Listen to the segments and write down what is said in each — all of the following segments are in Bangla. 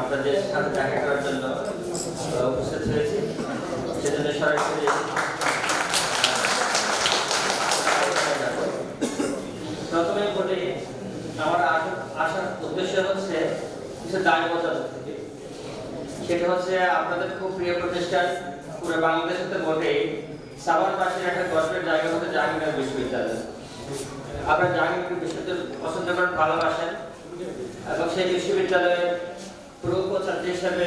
আপনাদের সাথে দেখা করার জন্য উপস্থিত হয়েছি। সেজন্য সরাসরি প্রথমে বলি, আমার আসার উদ্দেশ্য হচ্ছে কিছু দায়বদ্ধতা থেকে। সেটা হচ্ছে আপনাদের খুব প্রিয় প্রতিষ্ঠান পুরো বাংলাদেশের বটেই, সাভার পাশের একটা গর্বের জায়গা হচ্ছে জাহাঙ্গীরনগর বিশ্ববিদ্যালয়। আপনারা জাহাঙ্গীরনগর বিশ্ববিদ্যালয় পছন্দ করেন, ভালোবাসেন এবং সেই বিশ্ববিদ্যালয়ের প্রচার্য হিসেবে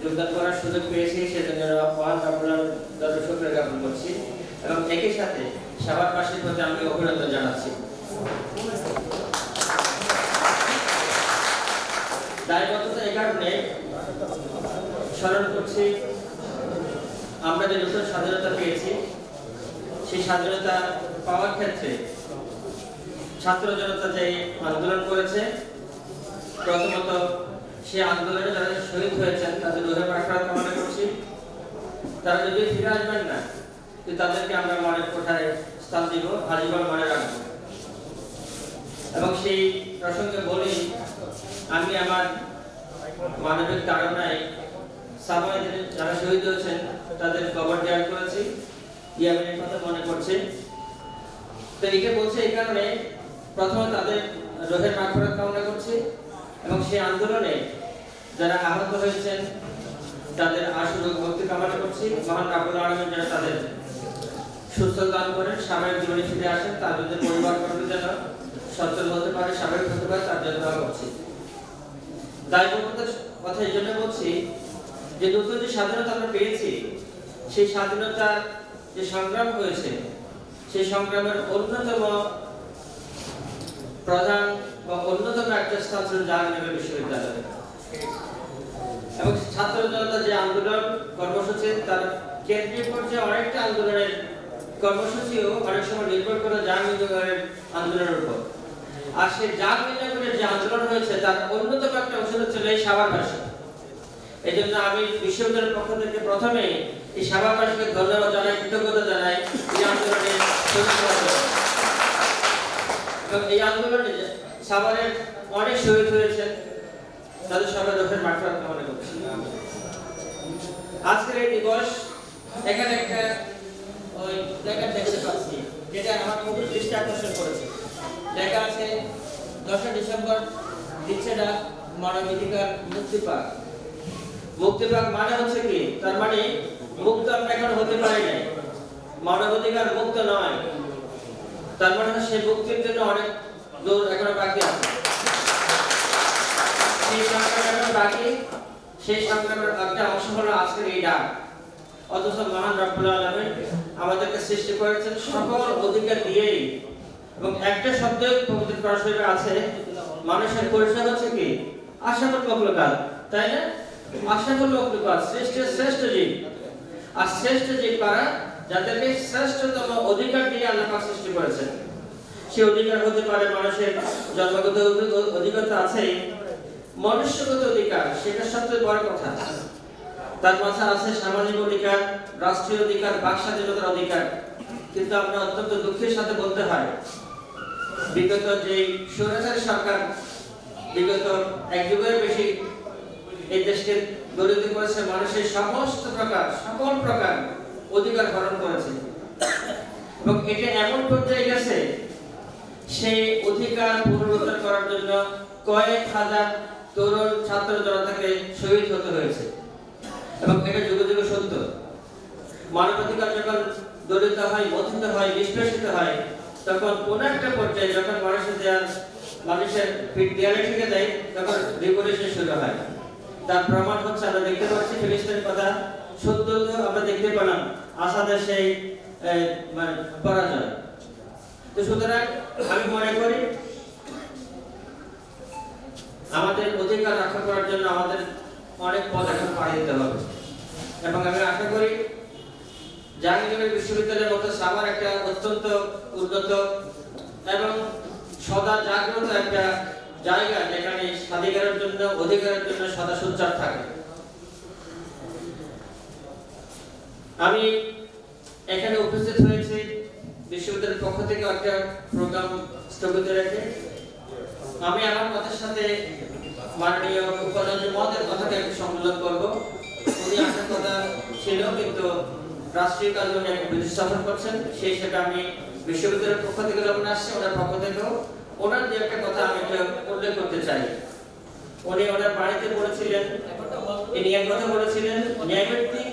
যোগদান করার সুযোগ পেয়েছি। সেজন্য মহান আপনার শুকরিয়া জ্ঞাপন করছি এবং একই সাথে সাভার পাশের প্রতি আমি অভিনন্দন জানাচ্ছি। দায়বদ্ধতা এই কারণে স্মরণ করছি, আমরা যে নতুন স্বাধীনতা পেয়েছি, সেই স্বাধীনতা পাওয়ার ক্ষেত্রে ছাত্র জনতা যে আন্দোলন করেছে, প্রথমত সেই আন্দোলনে যারা শহীদ হয়েছেন তাদের রুহের মাগফিরাত কামনা করছি। তারা যদি ফিরে আসবেন না, কিন্তু তাদেরকে আমরা মনের কোঠায় স্থান দিব, আজীবন মনে রাখবো। এবং সেই প্রসঙ্গে বলি, আমি আমার মানবিক তাড়নায় সাভারে যারা শহীদ হয়েছেন তাদের কবর জিয়ারত করেছি, ইয়ামিনের কথা মনে করছে। তো এটা বলছে এই কারণে, প্রথমে তাদের রুহের মাগফিরাত কামনা করছি এবং সেই আন্দোলনে যারা আহত হয়েছেন তাদের আশু রোগ মুক্তি কামনা করছি। মহান রাব্বুল আলামিন যেন তাদের সুস্থ দান করেন, স্বাভাবিক জীবনে ফিরে আসেন, তাদের পরিবারবর্গ যেন সচল হতে পারে, স্বাভাবিক হতে পারে, তার জন্য দোয়া করছি। দায়বদ্ধতার কথা এই জন্য বলছি যে নতুন যে স্বাধীনতা আমরা পেয়েছি, সেই স্বাধীনতার যে সংগ্রাম হয়েছে, সেই সংগ্রামের অন্যতম প্রধান বা অন্যতম একটা স্থান ছিল জাহাঙ্গীরনগর বিশ্ববিদ্যালয়। এবং ছাত্র জনতা যে আন্দোলন কর্মসূচি, তার কেন্দ্রীয় পর্যায়ে অনেকটা আন্দোলনের কর্মসূচিও অনেক সময় নির্ভর করে জাহাঙ্গীরনগরের আন্দোলনের উপর। আর সেই জাহাঙ্গীরনগরের যে আন্দোলন হয়েছে তার অন্যতম একটা অংশ ছিল এই সাভারবাসী। এই জন্য আমি বিশ্ববিদ্যালয়ের পক্ষ থেকে প্রথমে এই সাভারবাসীকে ধন্যবাদ জানাই, কৃতজ্ঞতা জানাই এই আন্দোলনে এবং এই আন্দোলনে সাভারের অনেক শহীদ হয়েছেন, তাদের সবাই রুহের মাগফিরাত কামনা করছি। আজকের এই দিবস এখানে একটা ওই লেখা দেখতে পাচ্ছি, যেটা আমার খুব দৃষ্টি আকর্ষণ করেছে। লেখা আছে 10 ডিসেম্বর দিচ্ছে না মানবাধিকার মুক্তি পাক। মুক্তি পাক মানে হচ্ছে কি? তার মানে মুক্ত আমরা এখন হতে পারি নাই, মানবাধিকার মুক্ত নয়। তার মানে সেই মুক্তির জন্য অনেক দূর এখনো বাকি আছে। সেই সংগ্রামের বাকি, সেই সংগ্রামের একটা অংশ হলো আজকের এই ডাক। অথচ মহান রাব্বুল আলামিন আমাদেরকে সৃষ্টি করেছেন সকল অধিকার দিয়েই, এবং একটা শব্দ পবিত্র কোরআন শরীফে আছে, মানুষের পরিচয় হচ্ছে কি? আশরাফুল মাখলুকাত, তাই না? আশরাফুল মাখলুকাত, শ্রেষ্ঠের শ্রেষ্ঠ জীব। আর শ্রেষ্ঠ জীব কারা? যাদেরকে শ্রেষ্ঠতম অধিকার দিয়ে আল্লাহ পাক সৃষ্টি করেছেন। সেই অধিকার হতে পারে মানুষের জন্মগত অধিকার তো আছেই, মনুষ্যগত অধিকার সেটা সবচেয়ে বড় কথা। তার মাঝে আছে সামাজিক অধিকার, রাষ্ট্রীয় অধিকার, বাক স্বাধীনতার অধিকার। কিন্তু আমরা অত্যন্ত দুঃখের সাথে বলতে হয়, বিগত যে স্বৈরাচারী সরকার বিগত এক যুগের বেশি এই দেশকে দরিদ্র করেছে, মানুষের সমস্ত প্রকার সকল প্রকার অধিকার হরণ করেছে। এবং এটা এমন পর্যায়ে গেছে, সেই অধিকার পুনরুদ্ধার করার জন্য কয়েক হাজার তরুণ ছাত্র জনতাকে শহীদ হতে হয়েছে। এবং এটা যুগে যুগে সত্য। মানবাধিকার যখন দলিত হয়, মথিত হয়, নিষ্পেষিত হয়, তখন কোন একটা পর্যায়ে যখন মানুষের পিঠ দেয়ালে ঠেকে দেয়, তখন রিভলিউশন শুরু হয়। তার প্রমাণ হচ্ছে আমরা দেখতে পাচ্ছি ফিলিস্তিনের কথা, সত্য আমরা দেখতে পেলাম আসাদের সেই পরাজয়। তো সুতরাং আমি মনে করি আমাদের অধিকার রক্ষা করার জন্য আমাদের অনেক পথ এখন পাড়ি দিতে হবে। এবং আমি আশা করি জাহাঙ্গীরনগর বিশ্ববিদ্যালয়ের মতো সাভার একটা অত্যন্ত উন্নত এবং সদা জাগ্রত একটা জায়গা, যেখানে স্বাধিকারের জন্য, অধিকারের জন্য সদা সোচ্চার থাকে। আমি এখানে উপস্থিত হয়েছি বিশ্ববিদ্যালয়ের পক্ষ থেকে একটা প্রোগ্রাম স্থগিত রেখে। আমি আমার মতের সাথে মাননীয় উপাচার্য মহোদয়ের কথা ছিল, কিন্তু রাষ্ট্রীয় কাজে উনি একটা বিদেশ সফর করছেন, সেই হিসেবে আমি বিশ্ববিদ্যালয়ের পক্ষ থেকে যখন আসছি, ওনার পক্ষ থেকেও ওনার যে একটা কথা আমি একটা উল্লেখ করতে চাই। উনি ওনার বাড়িতে বলেছিলেন, তিনি এক কথা বলেছিলেন, ন্যায়ভিত্তিক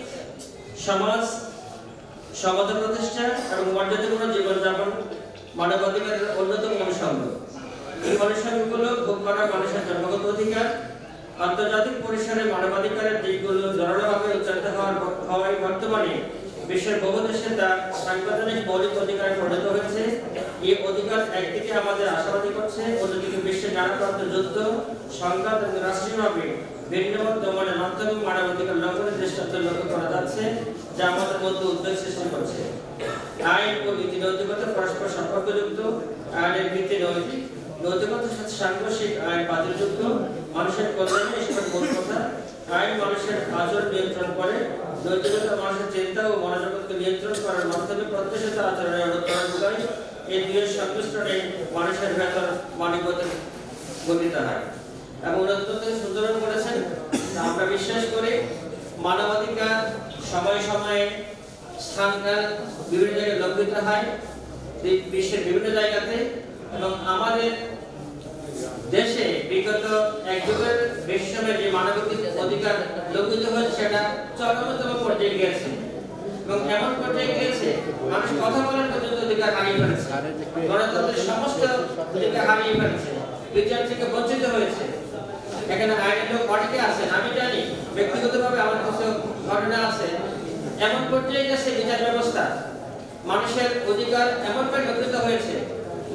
সমাজ, সমাজ প্রতিষ্ঠা এবং মর্যাদাপূর্ণ জীবনযাপন মানবাধিকারের অন্যতম অনুষঙ্গ। এই অনুষঙ্গগুলো ভোগ করা মানুষের জন্মগত অধিকার। আন্তর্জাতিক পরিসরে মানবাধিকারের দিকগুলো জোরালোভাবে উচ্চারিত হওয়ায় বর্তমানে বিশ্বের বহু দেশে তা সাংবিধানিক মৌলিক অধিকারে পরিণত হয়েছে। এই অধিকার একদিকে আমাদের আশাবাদী করছে, অন্যদিকে বিশ্বের নানা প্রান্ত যুদ্ধ, সংঘাত এবং রাষ্ট্রীয়ভাবে ভিন্নমত দমনের মাধ্যমে মানবাধিকার লঙ্ঘনের দৃষ্টান্ত লক্ষ্য করা যাচ্ছে, যা আমাদের মধ্যে উদ্বেগ সৃষ্টি করছে। আইন ও নীতি নৈতিকতা পরস্পর সম্পর্কযুক্ত। আইনের ভিত্তি নৈতিক, নৈতিকতার সাথে সাংঘর্ষিক। আইন বাতিলযুক্ত, মানুষের কল্যাণে এসবের মূল কথা। আইন মানুষের আচরণ নিয়ন্ত্রণ করে, নৈতিকতা মানুষের চিন্তা ও মনোজগৎকে নিয়ন্ত্রণ করার মাধ্যমে প্রত্যাশিত আচরণের অনুকরণ বোঝায়। এই দুইয়ের সংমিশ্রণে মানুষের ভেতর মানবতা গঠিত হয়। এবং অত্যন্ত সুন্দর করেছেন। আমরা বিশ্বাস করি মানবাধিকার সময়ে সময়ে স্থানকাল বিভিন্ন জায়গায় লঙ্ঘিত হয়, বিশ্বের বিভিন্ন জায়গাতে, এবং আমাদের দেশে বিগত এক যুগের বেশি সময় যে মানবাধিকার অধিকার লঙ্ঘিত হয়েছে সেটা চরমতম পর্যায়ে গিয়েছে, এবং এমন পর্যায়ে গিয়েছে মানুষ কথা বলার পর্যন্ত অধিকার হারিয়ে ফেলেছে, গণতন্ত্রের সমস্ত অধিকার হারিয়ে ফেলেছে, বিচার থেকে বঞ্চিত হয়েছে। এখানে আইনের লোক অনেকে আছেন, আমি জানি ব্যক্তিগতভাবে আমার কিছু ঘটনা আছে। এমন পর্যায়ে গেছে বিচার ব্যবস্থা, মানুষের অধিকার এমনভাবে লঙ্ঘিত হয়েছে,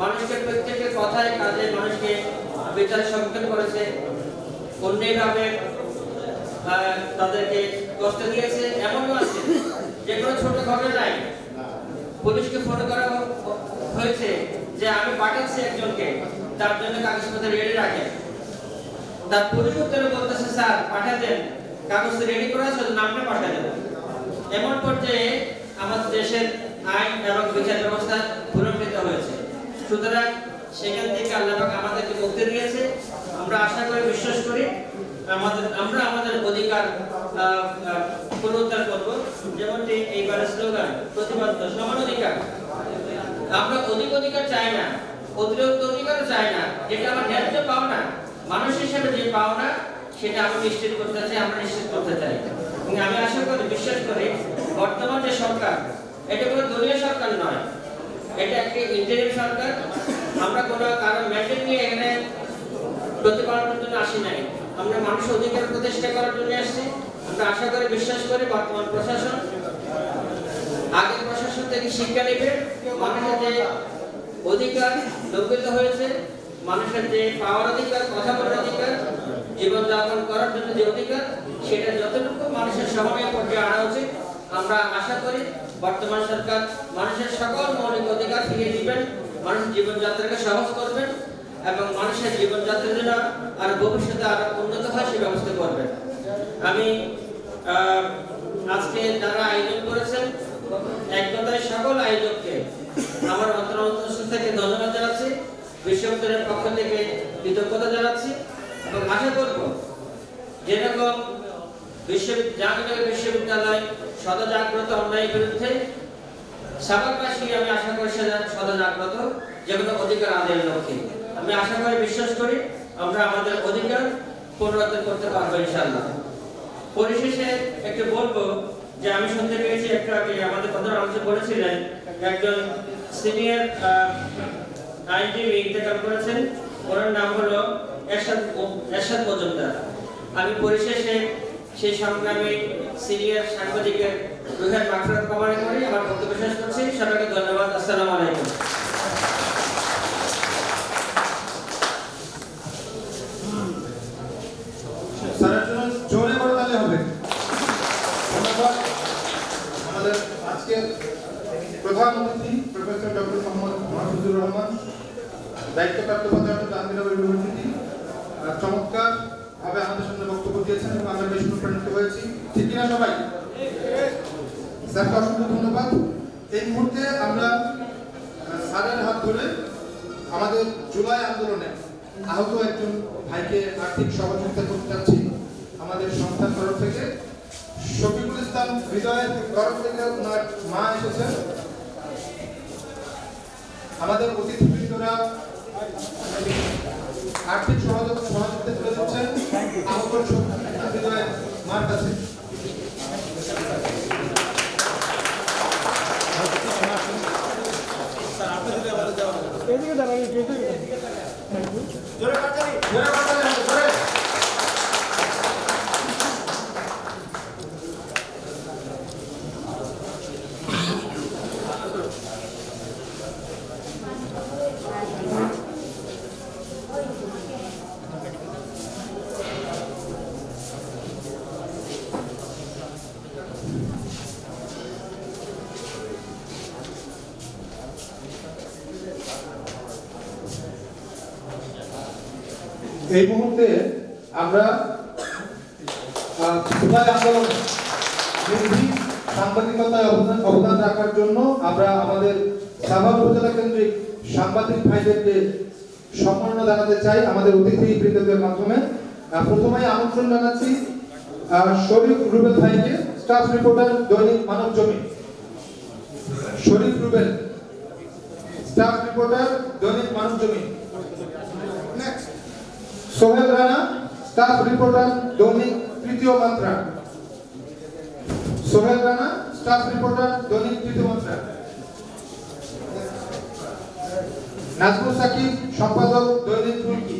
মানুষকে প্রত্যেকের কথায় কাজে মানুষকে বিচারের সম্মুখীন করেছে, অন্যভাবে তাদেরকে কষ্ট দিয়েছে। এমনও আছে যে কোনো ছোট ঘটনায় পুলিশকে ফোন করা হয়েছে যে আমি পাঠাচ্ছি একজনকে, তার জন্য কাগজপত্র রেডি রাখেন। তার পুলিশ উত্তরে বলতেছে, স্যার পাঠিয়ে দেন, কাগজ রেডি করা আছে, নামটা পাঠিয়ে দেন। এমন পর্যায়ে আমাদের দেশের আইন এবং বিচার ব্যবস্থা পুনর্বিত হয়েছে। সুতরাং সেখান থেকে আল্লাহ পাক আমাদেরকে মুক্তি দিয়েছে। আমরা আশা করি, বিশ্বাস করি আমরা আমাদের অধিকার পুনরুদ্ধার করব। যেমনটি এইবারের স্লোগান প্রতিবাদ সমান অধিকার। আমরা অধিকার চাই না, অতিরিক্ত অধিকারও চাই না। যেটা আমার ন্যায্য পাওনা, মানুষ হিসেবে যে পাওনা, সেটা আমি নিশ্চিত করতে চাই, আমরা নিশ্চিত করতে চাই। এবং আমি আশা করি, বিশ্বাস করি, বর্তমান যে সরকার, এটা কোনো দলীয় সরকার নয়, এটা একটি ইন্টারিম সরকার। আমরা কোনো কারণ ম্যান্ডেট নিয়ে এখানে প্রতিপালনের জন্য আসি নাই, আমরা মানুষের অধিকার প্রতিষ্ঠা করার জন্য আসছি। আমরা আশা করি, বিশ্বাস করি, বর্তমান প্রশাসন আগের প্রশাসন থেকে শিক্ষা নেবে। মানুষের যে অধিকার লঙ্ঘিত হয়েছে, মানুষের যে পাওয়ার অধিকার, কথা বলার অধিকার, জীবনযাপন করার জন্য যে অধিকার, সেটা যতটুকু মানুষের সমন্বয় পর্যায়ে আনা উচিত। আমরা আশা করি বর্তমান সরকার মানুষের সকল মৌলিক অধিকার ফিরিয়ে দিবেন, মানুষের জীবনযাত্রাকে সহজ করবেন, এবং মানুষের জীবনযাত্রার জন্য আর ভবিষ্যতে আরো উন্নত হয় সে ব্যবস্থা করবেন। আমি আজকে যারা আয়োজন করেছেন, এক কথায় সকল আয়োজককে আমার অন্তর থেকে ধন্যবাদ জানাচ্ছি, বিশ্ববিদ্যালয়ের পক্ষ থেকে কৃতজ্ঞতা জানাচ্ছি, এবং আশা করব যেরকম জাহাঙ্গীরনগর বিশ্ববিদ্যালয় সদা জাগ্রত অন্যায়ের বিরুদ্ধে, সাভারবাসী আমি আশা করি সদা জাগ্রত যে কোনো অধিকার আদায়ের লক্ষ্যে। আমি আশা করি, বিশ্বাস করি, আমরা আমাদের অধিকার পুনরুদ্ধার করতে পারবো ইনশাআল্লাহ। পরিশেষে একটু বলবো যে আমি শুনতে পেয়েছি একটু আগে আমাদের প্রধান আলোচক বলেছিলেন একজন সিনিয়র আইনজীবী ইন্তেকাল করেছেন, ওনার নাম হলো এরশাদ মজুমদার। আমি পরিশেষে সেই সংগ্রামী সিনিয়র সাংবাদিকের রুহের মাগফিরাত কামনা করি, আমার বক্তব্য শেষ করছি। সবাইকে ধন্যবাদ। আসসালামু আলাইকুম। স্যারের জন্য জোরে করে তাহলে হবে। ধন্যবাদ আমাদের আজকের প্রধান অতিথি প্রফেসর ডক্টর মোহাম্মদ মাহফুজুর রহমান, দায়িত্বপ্রাপ্ত অধ্যাপক জাহাঙ্গীরনগর ইউনিভার্সিটি। চমৎকার ভাবে আমাদের সামনে বক্তব্য দিয়েছেন এবং আমরা বেশ অনুপ্রাণিত হয়েছি। ঠিক কিনা সবাই? স্যারকে অসংখ্য ধন্যবাদ। এই মুহূর্তে আমরা স্যারের হাত ধরে আমাদের জুলাই আন্দোলনে আহত একজন ভাইকে আর্থিক সহযোগিতা করতে চাচ্ছি আমাদের সংস্থার তরফ থেকে। শফিকুল ইসলাম সন্তান হৃদয়ের তরফ থেকে ওনার মা এসেছেন। আমাদের অতিথিবৃন্দরা আর্থিক সহযোগিতা তুলে দিচ্ছেন আহত হৃদয়ের মার কাছে। এই মুহূর্তে আমরা জুলাই আন্দোলন সাংবাদিকতায় অবদান রাখার জন্য আমরা আমাদের সাভার উপজেলা কেন্দ্রিক সাংবাদিক ভাইদেরকে সম্মাননা জানাতে চাই আমাদের অতিথিবৃন্দদের মাধ্যমে। প্রথমেই আমন্ত্রণ জানাচ্ছি শরীফ রুবেল ভাইকে, স্টাফ রিপোর্টার দৈনিক মানব জমিন। শরীফ রুবেল, স্টাফ রিপোর্টার দৈনিক মানব জমিন। Next Sohel Rana, staff reporter দৈনিক তৃতীয় মাত্রা। সোহেল রানা, স্টাফ রিপোর্টার দৈনিক তৃতীয় মাত্রা। নাজমুল সাকিব, সম্পাদক দৈনিক তুর্কি।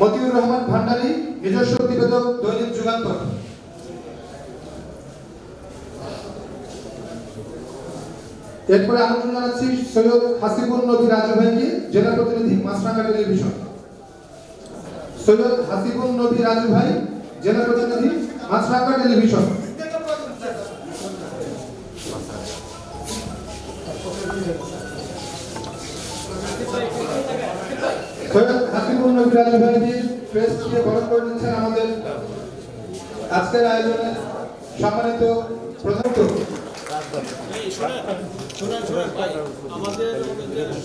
মতিউর রহমান ভান্ডারী, নিজস্ব প্রতিবেদক দৈনিক যুগান্তর। এরপরে আমন্ত্রণ জানাচ্ছি সৈয়দ হাসিবুল নবী রাজু ভাইকে, জেলা প্রতিনিধি মাছরাঙ্গা টেলিভিশন। সৈয়দ হাসিবুল নবী রাজু ভাই, জেলা প্রতিনিধি মাছরাঙ্গা টেলিভিশন। সৈয়দ হাসিবুল নবী রাজু ভাইকে প্রেস দিয়ে বরণ করে নিচ্ছেন আমাদের আজকের আয়োজনে সম্মানিত প্রধান অতিথি। আমাদের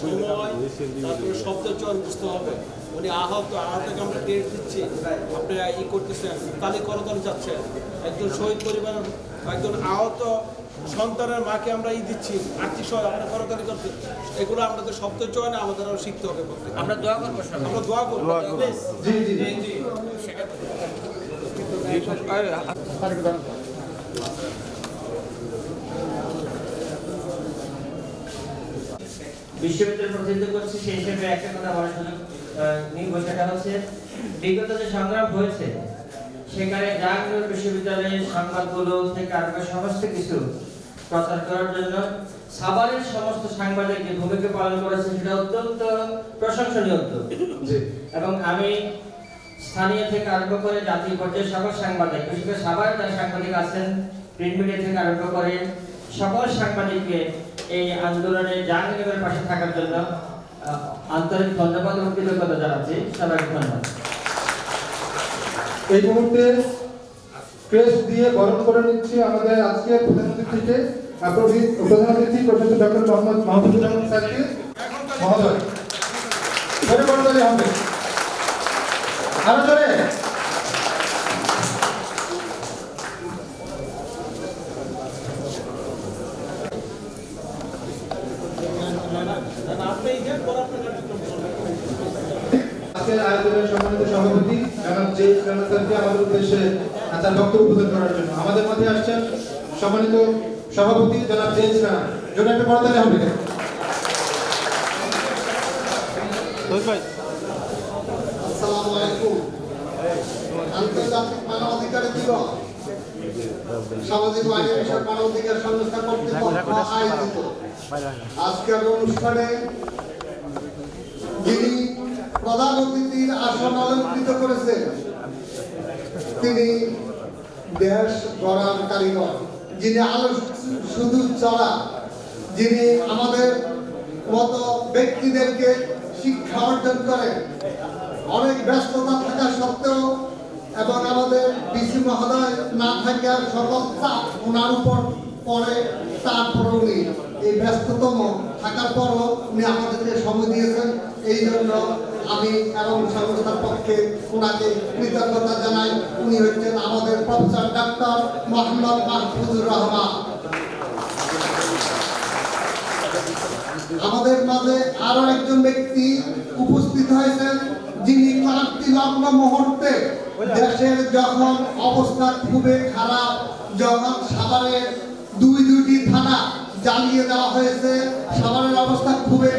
সময় শব্দ চয়ন বুঝতে হবে। উনি আহতকে আমরা ডেট দিচ্ছি, আপনি ই করতেছেন, তালি করতালি যাচ্ছেন। একজন শহীদ পরিবার, একজন আহত সন্তানের মাকে আমরা দিচ্ছি আর্থিক সহায়, আমরা করতালি করতে। এগুলো আমাদের শব্দ চয়নে আমাদের আরো শিখতে হবে। আমরা দোয়া করবো, আমরা দোয়া করবো। বিশ্ববিদ্যালয় প্রতিনিধিত্ব করছি, সেই হিসেবে একটা কথা বলার সুযোগ নিব। সেটা হচ্ছে বিগত যে সংগ্রাম হয়েছে সেখানে জাহাঙ্গীরনগর বিশ্ববিদ্যালয়ের সংবাদগুলো থেকে আরম্ভ সমস্ত কিছু প্রচার করার জন্য সাভারের সমস্ত সাংবাদিক যে ভূমিকা পালন করেছে সেটা অত্যন্ত প্রশংসনীয় উদ্যোগ। এবং আমি স্থানীয় থেকে আরম্ভ করে জাতীয় পর্যায়ে সকল সাংবাদিক, বিশেষ করে সাভারের যারা সাংবাদিক আছেন, প্রিন্ট মিডিয়া থেকে আরম্ভ করে সকল সাংবাদিককে এই আন্দোলনে জাহাঙ্গীরনগরের পাশে থাকার জন্য আন্তরিক ধন্যবাদ এবং কৃতজ্ঞতা জানাচ্ছি। সবাইকে ধন্যবাদ। এই মুহূর্তে প্রেস দিয়ে বরণ করে নিচ্ছি আমাদের আজকের প্রধান অতিথিকে, প্রধান অতিথি প্রফেসর ডক্টর মোহাম্মদ মাহফুজুর রহমান স্যারকে। মহোদয় জোরে বলতে হবে, আরো জোরে। আজকের আয়োজনের সম্মানিত সভাপতি জনাব জে রানা স্যারকে আমাদের উদ্দেশ্যে তার বক্তব্য প্রদান করার জন্য আমাদের মধ্যে আসছেন সম্মানিত সভাপতি জনাব জে রানা। জন্য একটা বড়তালি হবে। আসসালামু আলাইকুম। আন্তর্জাতিক মানবাধিকার দিবস সামাজিক আইন বিষয়ক মানবাধিকার সংস্থা কর্তৃপক্ষ আয়োজিত আজকের অনুষ্ঠানে যিনি প্রধান অতিথির আসন অলঙ্কৃত করেছেন তিনি দেশ গড়ার কারিগর, যিনি আলো শুধু চড়া, যিনি আমাদের মতো ব্যক্তিদেরকে শিক্ষা অর্জন করেন। অনেক ব্যস্ততা থাকা সত্ত্বেও এবং আমাদের বিসি মহোদয় না থাকার সকল চাপ ওনার উপর পড়ে, তারপরে উনি এই ব্যস্ততম থাকার পরও উনি আমাদেরকে সময় দিয়েছেন। এই জন্য আমি এবং সংস্থার পক্ষে ওনাকে কৃতজ্ঞতা জানাই। উনি হচ্ছেন আমাদের প্রফেসর ডক্টর মোহাম্মদ মাহফুজুর রহমান। আমাদের মাঝে আরো একজন ব্যক্তি উপস্থিত হয়েছেন, যিনি ক্লান্তি লগ্ন মুহূর্তে দেশের যখন অবস্থা খুবই খারাপ, যখন সাভারের দুইটি থানা জ্বালিয়ে দেওয়া হয়েছে, সাভারের অবস্থা খুবই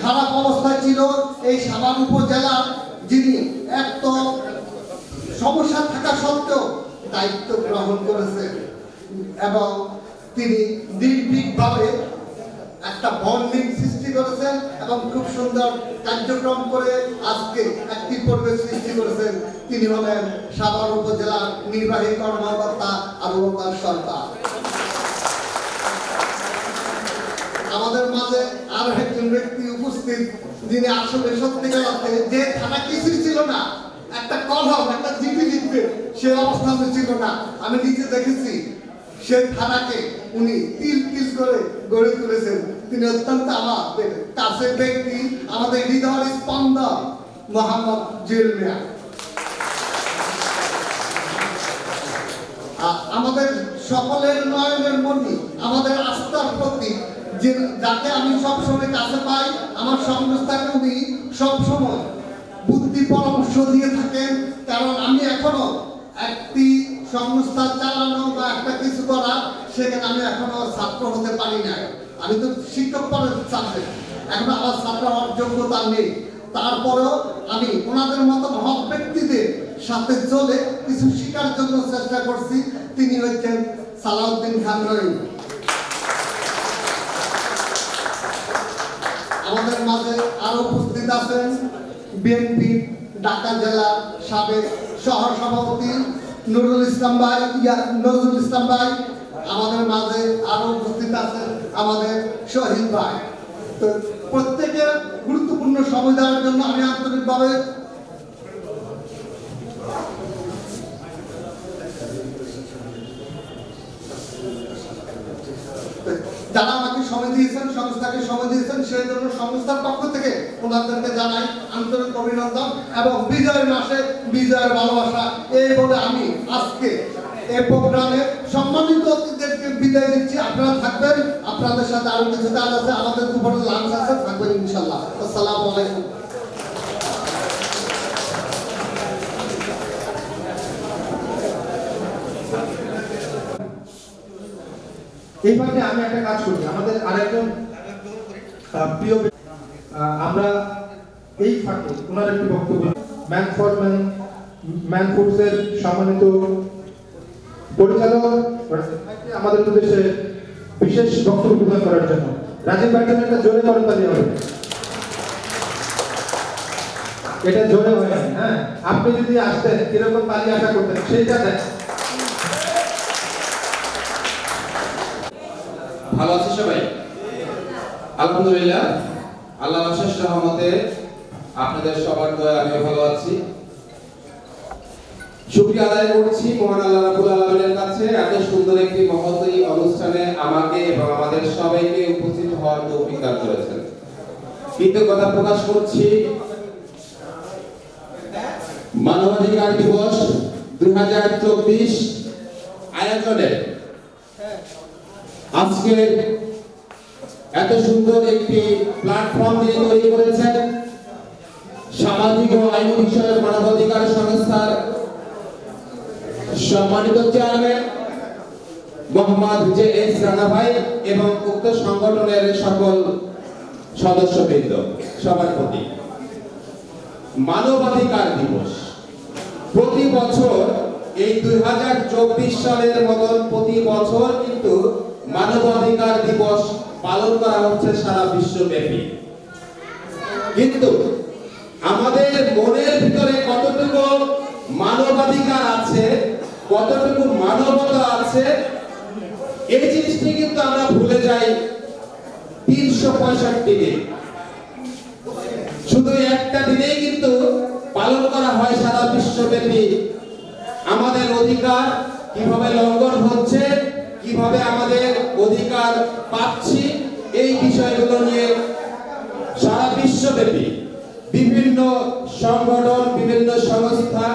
খারাপ অবস্থায় ছিল, এই সাভার উপজেলার যিনি এত সমস্যা থাকা সত্ত্বেও দায়িত্ব গ্রহণ করেছেন এবং তিনি নির্ভীকভাবে একটা বন্ডিং সৃষ্টি করেছেন এবং খুব সুন্দর কার্যক্রম করে আজকে একটি পরিবেশ সৃষ্টি করেছেন। তিনি হলেন সাভার উপজেলার নির্বাহী কর্মকর্তা আবু বকর সরকার। আমাদের মাঝে আরো একজন ব্যক্তি উপস্থিত, যিনি আসলে সত্যিকার অর্থে যে থানা কিছুই ছিল না, একটা কলম একটা চিঠি লিখতে সে অবস্থানে ছিল না, আমি নিজে দেখেছি। সে থানাকে উনি তিল তিল করে গড়ে তুলেছেন। তিনি অত্যন্ত আমাদের কাছের ব্যক্তি, আমাদের হৃদয়ের স্পন্দন মোহাম্মদ জুয়েল মিয়া। আমাদের সকলের নয়নের মণি, আমাদের আস্থার প্রতীক, যে যাকে আমি সবসময় কাছে পাই, আমার সংস্থাকে উনি সবসময় বুদ্ধি পরামর্শ দিয়ে থাকেন। কারণ আমি এখনো একটি সংস্থা চালানো বা একটা কিছু করা, সেখানে আমি এখনো ছাত্র হতে পারি না। আমি তো শিক্ষক পদের ছাত্র, এখন আমার ছাত্র হওয়ার যোগ্যতা নেই। তারপরেও আমি ওনাদের মতো মহৎ ব্যক্তিদের সাথে চলে কিছু শেখার জন্য চেষ্টা করছি। তিনি হচ্ছেন সালাউদ্দিন খান রহিম। আমাদের মাঝে আরো উপস্থিত আছেন বিএনপি ঢাকা জেলা সাবেক সহ সভাপতি নজরুল ইসলাম ভাই। আমাদের মাঝে আরো উপস্থিত আছেন আমাদের শহীদ ভাই। তো প্রত্যেকের গুরুত্বপূর্ণ সময় দেওয়ার জন্য আমি আন্তরিকভাবে যারা আমাকে সময় দিয়েছেন, সংস্থাকে সময় দিয়েছেন, সেই জন্য সংস্থার পক্ষ থেকে ওনাদেরকে জানাই আন্তরিক অভিনন্দন এবং বিজয়ের মাসে বিজয়ের ভালোবাসা। এই বলে আমি আজকে এই প্রোগ্রামে সম্মানিত অতিথিদেরকে বিদায় দিচ্ছি। আপনারা থাকবেন, আপনাদের সাথে আরো কিছু কাজ আছে, আমাদের দুপুরে লাঞ্চ আছে, থাকবেন ইনশাল্লাহ। আসসালামু আলাইকুম। এই ফাঁকে আমি একটা কাজ করি, আমাদের আরেকজন প্রিয় আমরা এই ফাঁকে ওনার একটি বক্তব্য, ম্যান ফোর্সের সম্মানিত পরিচালক আমাদের উদ্দেশ্যে বিশেষ বক্তব্য প্রদান করার জন্য রাজীব ভাইয়ের জন্য একটা জোরে করতালি হবে। এটা জোরে হয় না, হ্যাঁ, আপনি যদি আসতেন কিরকম তালি আশা করতেন সেইটা দেন। ভালো আছি সবাই? আলহামদুলিল্লাহ, আল্লাহর অশেষ রহমতে আপনাদের সবার দয়ায় আমি ভালো আছি। শুকরিয়া আদায় করছি মহান আল্লাহ রাব্বুল আলামিনের কাছে এত সুন্দর একটি মহতী অনুষ্ঠানে আমাকে এবং আমাদের সবাইকে উপস্থিত হওয়ার তৌফিক দান করেছেন। কৃতজ্ঞতা প্রকাশ করছি মানবাধিকার দিবস 2024 আয়োজনে আজকের এত সুন্দর একটি প্ল্যাটফর্ম দিয়ে তৈরি করেছেন সামাজিক ও আইনি বিষয়ক মানবাধিকার সংস্থার সম্মানিত চেয়ারম্যান মোহাম্মদ জে.এস. রানা ভাই এবং উক্ত সংগঠনের সকল সদস্যবৃন্দ, সবার প্রতি মানবাধিকার দিবস প্রতি বছর এই 2024 সালের মতন প্রতি বছর কিন্তু মানবাধিকার দিবস পালন করা হচ্ছে সারা বিশ্বব্যাপী। কিন্তু আমাদের মনের ভিতরে কতটুকু মানবাধিকার আছে, কতটুকু মানবতা আছে, এই জিনিসটি কিন্তু আমরা ভুলে যাই 365 দিনে। শুধু একটা দিনেই কিন্তু পালন করা হয় সারা বিশ্বব্যাপী আমাদের অধিকার কিভাবে লঙ্ঘন হচ্ছে, কিভাবে আমাদের অধিকার পাচ্ছি, এই বিষয়গুলো নিয়ে সারা বিশ্বব্যাপী বিভিন্ন সংগঠন, বিভিন্ন সংস্থা,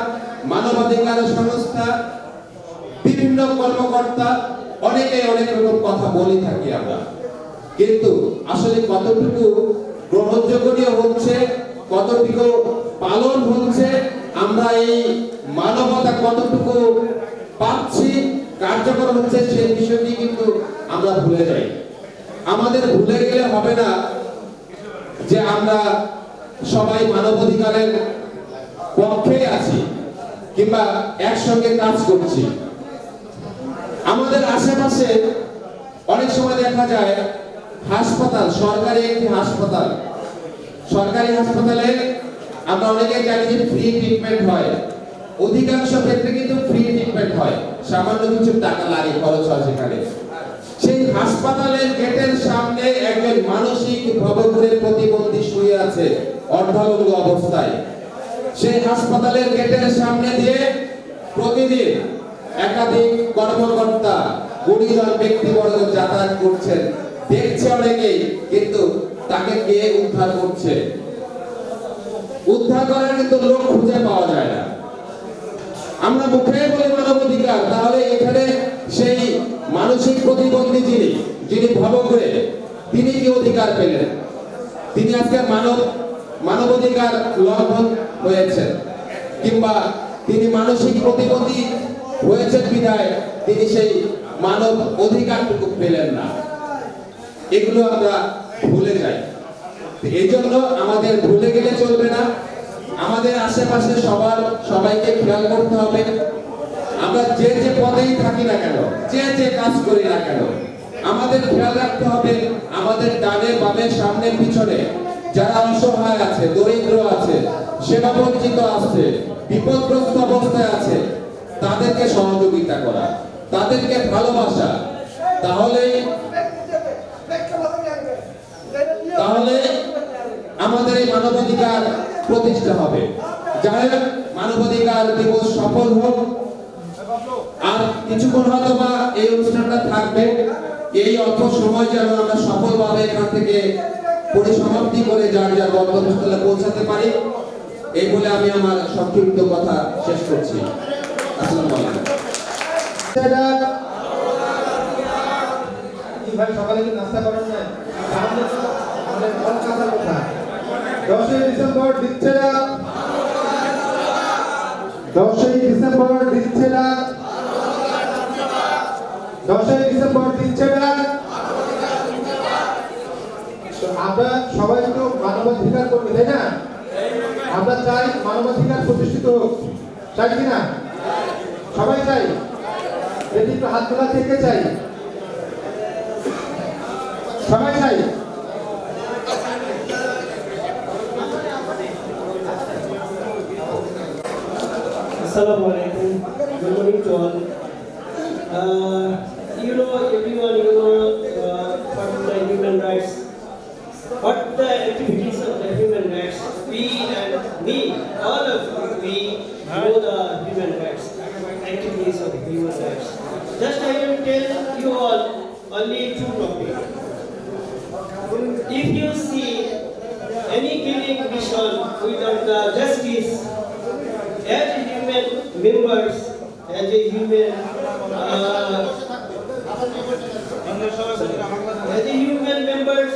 মানবাধিকার সংস্থা, বিভিন্ন কর্মকর্তা অনেকে অনেক রকম কথা বলে থাকি আমরা, কিন্তু আসলে কতটুকু গ্রহণযোগ্য হচ্ছে, কতটুকু পালন হচ্ছে, আমরা এই মানবতা কতটুকু পাচ্ছি, কার্যকর হচ্ছে, সেই বিষয়টি কিন্তু আমরা ভুলে যাই। আমাদের ভুলে গেলে হবে না যে আমরা সবাই মানবাধিকারের পক্ষে আছি কিংবা একসঙ্গে কাজ করছি। আমাদের আশেপাশে অনেক সময় দেখা যায় হাসপাতাল, সরকারি একটি হাসপাতাল, সরকারি হাসপাতালে আমরা অনেকেই জানি যে ফ্রি ট্রিটমেন্ট হয়, অধিকাংশ ক্ষেত্রে কিন্তু ফ্রি ট্রিটমেন্ট হয়, সামান্য কিছু টাকা লাগে, খরচ হয় সেখানে। সেই হাসপাতালের গেটের সামনে একজন মানসিক ভবঘুরের প্রতিবন্ধী শুয়ে আছে অর্ধাঙ্গ অবস্থায়। সেই হাসপাতালের গেটের সামনে দিয়ে প্রতিদিন একাধিক কর্মকর্তা, গুণীজন ব্যক্তিবর্গ যাতায়াত করছেন, দেখছে অনেকেই, কিন্তু তাকে কে উদ্ধার করছে? উদ্ধার করার কিন্তু লোক খুঁজে পাওয়া যায় না। আমরা মুখে বলি মানবাধিকার, তাহলে এখানে সেই মানসিক প্রতিবন্ধী যিনি ভবঘুরে, তিনি কি অধিকার পেলেন? তিনি আজকে মানবাধিকার লঙ্ঘন হয়েছে, কিংবা তিনি মানসিক প্রতিবন্ধী হয়েছেন বিধায় তিনি সেই মানব অধিকারটুকু পেলেন না। এগুলো আমরা ভুলে যাই। এই জন্য আমাদের ভুলে গেলে চলবে না, আমাদের আশেপাশে সবাইকে খেয়াল করতে হবে। আমরা যে পদেই থাকি না কেন, যে কাজ করি না কেন, আমাদের খেয়াল রাখতে হবে আমাদের ডানে বামে সামনে পিছনে যারা অসহায় আছে, দরিদ্র আছে, সেবা বঞ্চিত আছে, বিপদগ্রস্ত অবস্থায় আছে, তাদেরকে সহযোগিতা করা, তাদেরকে ভালোবাসা, তাহলে আমাদের এই মানবাধিকার প্রতিষ্ঠা হবে। যাই হোক, মানবাধিকার দিবস সফল হোক। আর কিছুক্ষণ হয়তো বা এই অনুষ্ঠানটা থাকবে, এই অল্প সময় যেন আমরা সফলভাবে এখান থেকে পরিসমাপ্তি করে যার যার গন্তব্যস্থলে পৌঁছাতে পারি, এই বলে আমি আমার সংক্ষিপ্ত কথা শেষ করছি। আসসালামু আলাইকুম। ভাই সকালে কি নাস্তা করেন না? আমাদের কলকাতার কথা 10ই ডিসেম্বর দিচ্ছে না, 10ই ডিসেম্বর দিচ্ছে না, 10ই ডিসেম্বর দিচ্ছে না। তো আমরা সবাই তো মানবাধিকার কর্মী, তাই না? আমরা চাই মানবাধিকার প্রতিষ্ঠিত হোক, চাই কিনা? সবাই চাই। এটি একটু হাত তোলা থেকে চাই, সবাই চাই। Assalamu alaikum. Good morning to all. You know, everyone, what the human rights, what the activities of the human rights, we and me, all of we know the human rights, activities of human rights. Just I will tell you all only two topics. If you see any killing mission without the justice, as a human members, as a human members,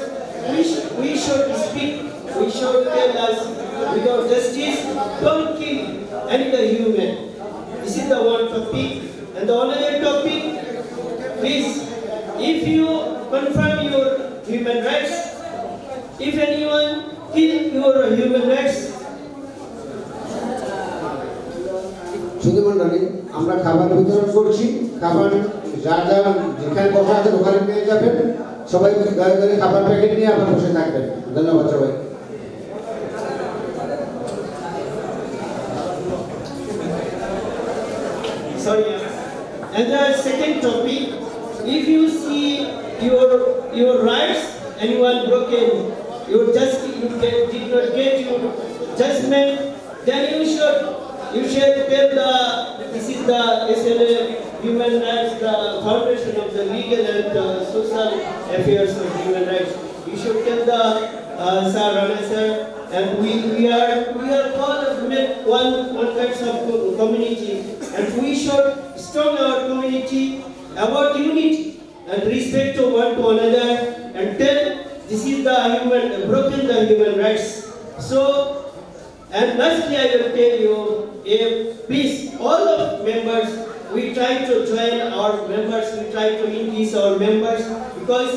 we should speak, we should tell us without justice, don't kill any other human. This is the one topic. And the another topic, please, if you confirm your human rights, if anyone kill your human rights, শুধু মন্ডলী, আমরা খাবার বিতরণ করছি, খাবার যার যার যেখানে বসা আছে ওখানে পেয়ে যাবেন। সবাই দয়া করে খাবার প্যাকেট নিয়ে আবার বসে থাকবেন। ধন্যবাদ সবাই। sorry. And the second topic, if you see your rights, anyone broken, you did not get your judgment, then you should tell this is the SLA Human Rights, the foundation of the legal and social affairs of human rights. You should tell the Sir Rana sir, and we are all one kinds of community, and we should strong our community about unity and respect to one to another, and tell this is the human broken the human rights. So, and lastly I will tell you, please all of members, we try to join our members, we try to increase our members, because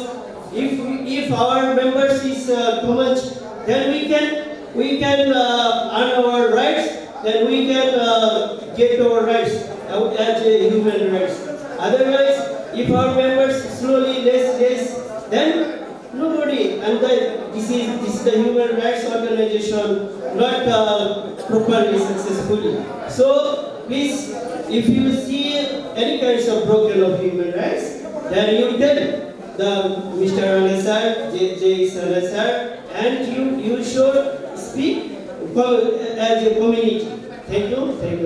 if our members is too much, then we can earn our rights, then we can get our rights as a human rights. Otherwise, if our members slowly less, then nobody, and this is the human rights organization not properly successfully. So please, if you see any kinds of broken of human rights, then you tell the Mr. Anasar, J. Anasar, and you should speak as a community. Thank you.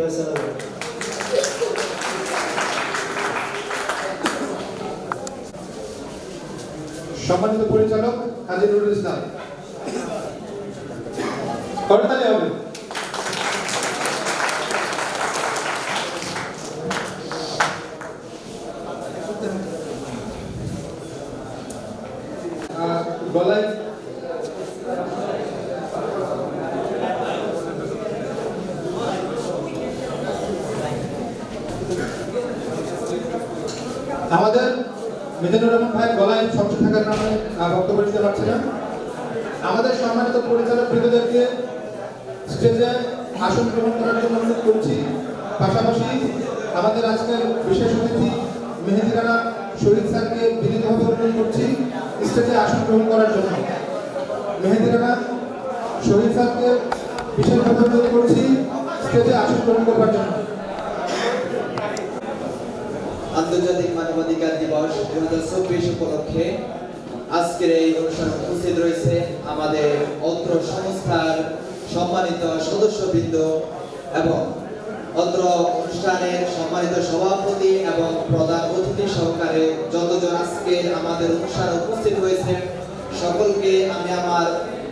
Assalamu. সম্মানিত পরিচালক কাজী নুরুল ইসলাম, করতালি হবে। গলায় আমাদের মিজানুর রহমান ভাই গলায় সমস্যা থাকার কারণে বক্তব্য দিতে পারছে না। আমাদের সম্মানিত পরিচালক বৃন্দদেরকে স্টেজে আসন গ্রহণ করার জন্য অনুরোধ করছি। পাশাপাশি আমাদের আজকের বিশেষ অতিথি মেহেদি রানা শহীদ স্যারকে বিনীতভাবে অনুরোধ করছি স্টেজে আসন গ্রহণ করার জন্য। মেহেদি রানা শহীদ স্যারকে বিশেষভাবে অনুরোধ করছি স্টেজে আসন গ্রহণ করবার জন্য। আন্তর্জাতিক মানবাধিকার দিবস 2024 উপলক্ষে আজকের এই অনুষ্ঠানে উপস্থিত রয়েছে আমাদের অত্র সংস্থার সম্মানিত সদস্যবৃন্দ এবং অত্র অনুষ্ঠানের সম্মানিত সভাপতি এবং প্রধান অতিথি সহকারে যতজন আজকের আমাদের অনুষ্ঠানে উপস্থিত হয়েছে, সকলকে আমি আমার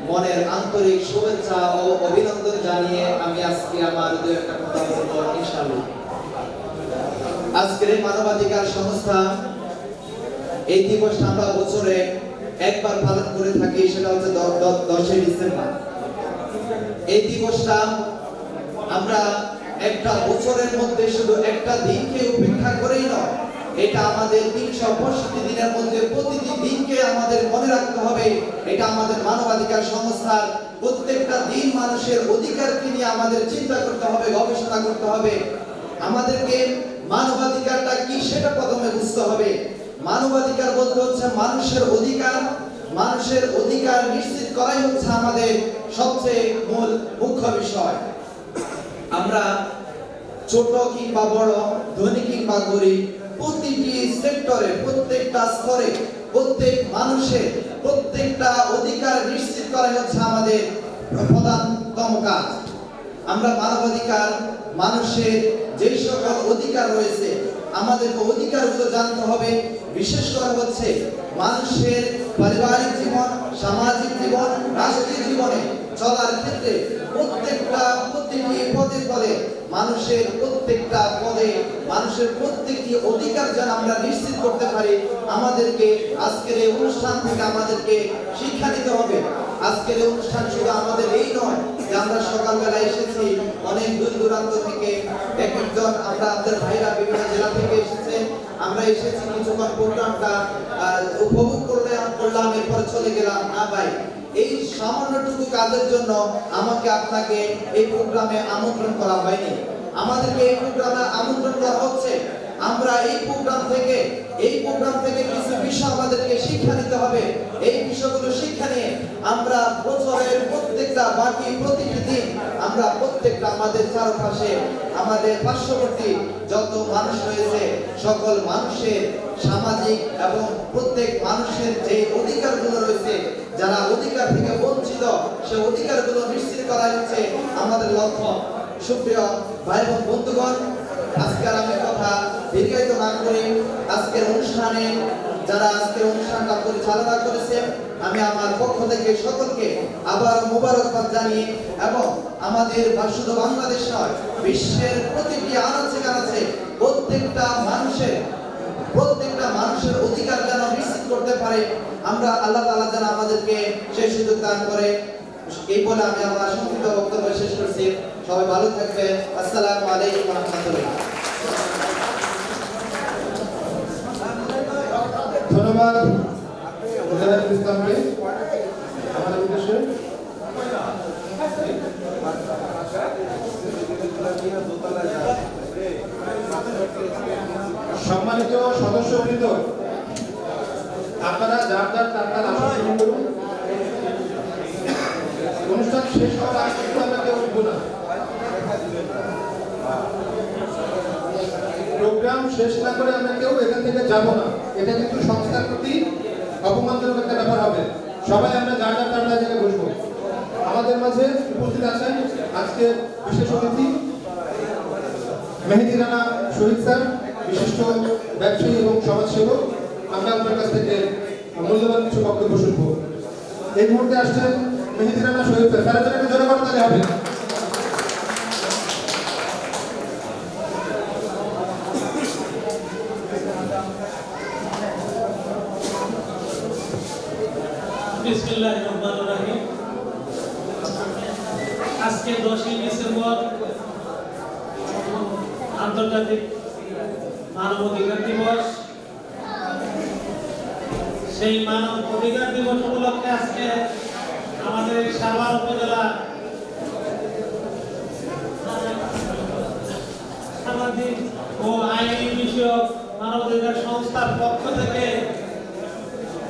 মনের আন্তরিক শুভেচ্ছা ও অভিনন্দন জানিয়ে আমি আজকে আমার দু একটা কথা বলবো ইনশাআল্লাহ। আজকের এই মানবাধিকার সংস্থা এই দিবসটা আমরা বছরে একবার পালন করে থাকি, সেটা হচ্ছে 10 ডিসেম্বর। এই দিবসটা আমরা একটা বছরের মধ্যে শুধু একটা দিনকে উপেক্ষা করেই নয়, এটা আমাদের 365 দিনের মধ্যে প্রতিটি দিনকে আমাদের মনে রাখতে হবে। এটা আমাদের মানবাধিকার সংস্থার প্রত্যেকটা দিন মানুষের অধিকারকে নিয়ে আমাদের চিন্তা করতে হবে, গবেষণা করতে হবে। আমাদেরকে মানবাধিকারটা কি সেটা প্রথমে বুঝতে হবে। মানবাধিকার বলতে হচ্ছে মানুষের অধিকার, মানুষের অধিকার নিশ্চিত করাই হচ্ছে আমাদের সবচেয়ে মূল মুখ্য বিষয়। আমরা ছোট কিংবা বড়, ধনী কিংবা গরিব, প্রতিটি সেক্টরে, প্রত্যেকটা স্তরে, প্রত্যেক মানুষের প্রত্যেকটা অধিকার নিশ্চিত করাই হচ্ছে আমাদের প্রধানতম কাজ। আমরা মানবাধিকার, মানুষের যে সকল অধিকার রয়েছে আমাদেরকে অধিকারগুলো জানতে হবে। বিশেষ করে হচ্ছে মানুষের পারিবারিক জীবন, সামাজিক জীবন, রাষ্ট্রীয় জীবনে চলার ক্ষেত্রে প্রতিটি পদে মানুষের প্রত্যেকটা পদে মানুষের প্রত্যেকটি অধিকার যেন আমরা নিশ্চিত করতে পারি, আমাদেরকে আজকের এই অনুষ্ঠান থেকে আমাদেরকে শিক্ষা নিতে হবে। আজকের এই অনুষ্ঠান শুধু আমাদের এই নয় যে আমরা সকালবেলা এসেছি অনেক দূর দূরান্ত থেকে, এক একজন আমরা আমাদের ভাইরা বিভিন্ন জেলা থেকে এসেছেন, আমরা এসেছি কিছুক্ষণ প্রোগ্রামটা উপভোগ করলাম, এরপর চলে গেলাম। না ভাই, এই সামান্যটুকু কাজের জন্য আমাকে আপনাকে এই প্রোগ্রামে আমন্ত্রণ করা হয়নি। আমাদেরকে এই প্রোগ্রামে আমন্ত্রণ করা হচ্ছে, আমরা এই প্রোগ্রাম থেকে কিছু বিষয় আমাদেরকে শিক্ষা নিতে হবে। এই বিষয়গুলো শিক্ষা নিয়ে আমরা বছরের প্রত্যেকটা বাকি প্রতিটি দিন আমরা প্রত্যেকটা আমাদের চারপাশে আমাদের পার্শ্ববর্তী যত মানুষ রয়েছে সকল মানুষের সামাজিক এবং প্রত্যেক মানুষের যে অধিকারগুলো রয়েছে, যারা অধিকার থেকে বঞ্চিত, সে অধিকারগুলো নিশ্চিত করা হচ্ছে আমাদের লক্ষ্য। সুপ্রিয় ভাই এবং বন্ধুগণ, আজকের আমি কথা দীর্ঘায়িত না করে আজকের অনুষ্ঠানে যারা আজকের অনুষ্ঠানটা পরিচালনা করেছেন, আমি আমার পক্ষ থেকে সকলকে আবার মোবারকবাদ জানিয়ে এবং আমাদের শুধু বাংলাদেশ নয়, বিশ্বের প্রতিটি আনাচে কানাচে প্রত্যেকটা মানুষের অধিকার যেন নিশ্চিত করতে পারে, আমরা আল্লাহ তাআলা যেন আমাদেরকে সেই সুযোগ দান করে। এই বলে আমি আমার সংক্ষিপ্ত বক্তব্য শেষ করছি। সবাই ভালো থাকবেন। আসসালামু আলাইকুম ওয়া রাহমাতুল্লাহ। ধন্যবাদ মুজাহিদুল ইসলামকে আমাদের উদ্দেশ্যে। সম্মানিত সদস্যবৃন্দ, আপনারা যার যার তার আসন গ্রহণ করুন। অনুষ্ঠান শেষ হওয়ার আগে কিন্তু আমরা কেউ উঠব না। প্রোগ্রাম শেষ না করে আমরা কেউ এখান থেকে যাব না। এটা কিন্তু সংস্থার প্রতি অপমানজনক একটা ব্যাপার হবে। সবাই আমরা যার যার তার জায়গায় বসবো। আমাদের মাঝে উপস্থিত আছেন আজকে বিশেষ অতিথি মেহেদী রানা শহীদ স্যার, বিশিষ্ট ব্যবসায়ী এবং সমাজসেবক। আমরা আপনার কাছ থেকে মূল্যবান কিছু বক্তব্য শুনবো। এই মুহূর্তে আসছেন মেহেদী রানা শহীদ স্যার। স্যারের জন্য জোরে করতে হবে। বিসমিল্লাহির রহমানির রহিম। আজকে 10ই ডিসেম্বর আন্তর্জাতিক মানব অধিকার দিবস। সেই মানব অধিকার দিবস উপলক্ষে আজকে আমাদের সাভার উপজেলা সামাজিক ও আইনি বিষয়ক মানবাধিকার সংস্থার পক্ষ থেকে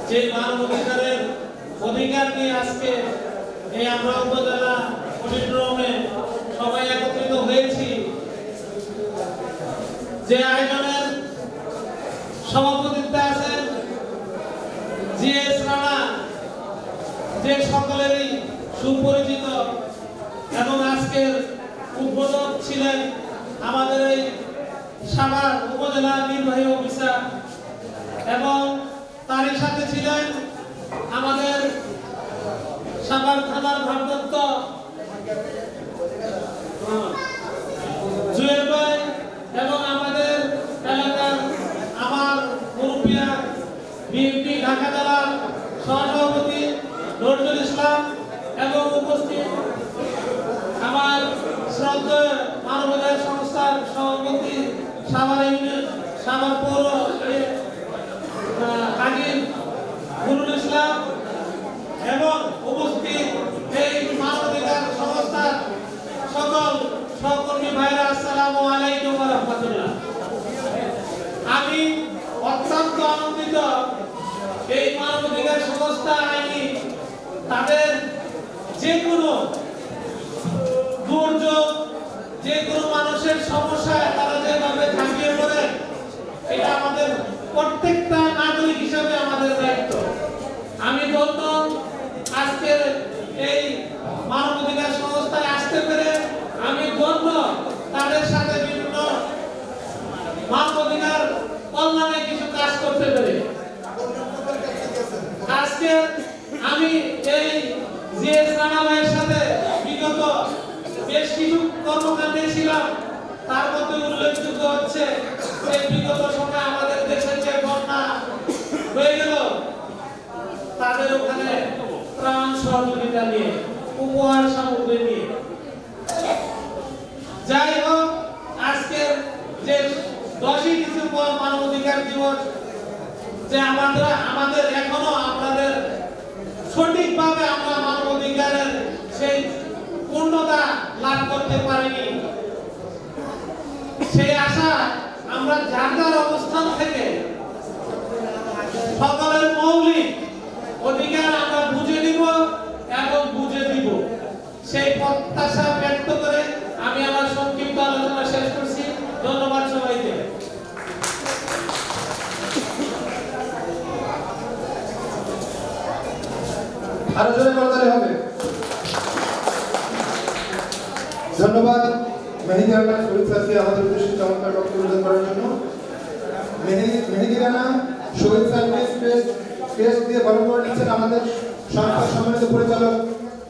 যে মানবাধিকারের অধিকার নিয়ে আজকে এই আমরা উপজেলা অডিটোরিয়ামে সবাই একত্রিত হয়েছি, যে আয়োজনের সভাপতিত্বে আছেন জিএস রানা, যে সকলেরই সুপরিচিত, এবং আজকের উদ্বোধক ছিলেন আমাদের এই সাভার উপজেলা নির্বাহী অফিসার, এবং তারই সাথে ছিলেন আমাদের সাভার থানার ভারপ্রাপ্ত জুয়েল ভাই, এবং আমাদের এলাকার আমার মুরব্বিয়া বিএনপি ঢাকা জেলার সহসভাপতি নজরুল ইসলাম, এবং উপস্থিত আমার শ্রদ্ধেয় মানবাধিকার সংস্থার সভাপতি সাভার পৌর হাজির নুরুল ইসলাম, এবং উপস্থিত এই মানবাধিকার সংস্থার সকল সহকর্মী ভাইরা, আসসালামু আলাইকুম ওয়া রাহমাতুল্লাহ। আমি অত্যন্ত আনন্দিত এই মানবাধিকার সংস্থা আইনি তাদের যে কোনো দুর্যোগ, যে কোনো মানুষের সমস্যায় তারা যেভাবে ঝাঁপিয়ে পড়ে, এটা আমাদের প্রত্যেকটা নাগরিক হিসাবে আমাদের দায়িত্ব। আমি ধন্য আজকে এই মানবাধিকার সংস্থায় আসতে পেরে, আমি ধন্য তাদের সাথে বিভিন্ন মানবাধিকার কল্যাণে কিছু কাজ করতে পেরে। আজকে আমি এই জিএস রানা ভাইয়ের সাথে বিগত বেশ কিছু কর্মকাণ্ডে ছিলাম। তার মধ্যে উল্লেখযোগ্য হচ্ছে যে বিগত সময়ে আমাদের দেশের যে বন্যা হয়ে গেল, তাদের ওখানে ত্রাণ সহযোগিতা নিয়ে, উপহার সামগ্রী নিয়ে। যাই হোক, আজকের যে 10ই ডিসেম্বর মানবাধিকার দিবস, যে আমাদের এখনো আপনাদের সঠিকভাবে আমরা মানবাধিকারের সেই পূর্ণতা লাভ করতে পারিনি, সেই আশা আমরা যার যার অবস্থান থেকে সকলের মৌলিক অধিকার আমরা বুঝে নিব এবং বুঝে দিব, সেই প্রত্যাশা ব্যক্ত করে আমি আমার সংক্ষিপ্ত আলোচনা শেষ করছি। ধন্যবাদ সবাইকে। আরো জোরে করতে হবে। ধন্যবাদ মেহেদী রানা শহীদ স্যারকে আমাদের উদ্দেশ্যে চমৎকার বক্তব্য প্রদান করার জন্য। মেহেদী রানা শহীদ স্যারকে ক্রেস্ট দিয়ে বরণ করে নিচ্ছেন আমাদের সংস্থার সম্মানিত পরিচালক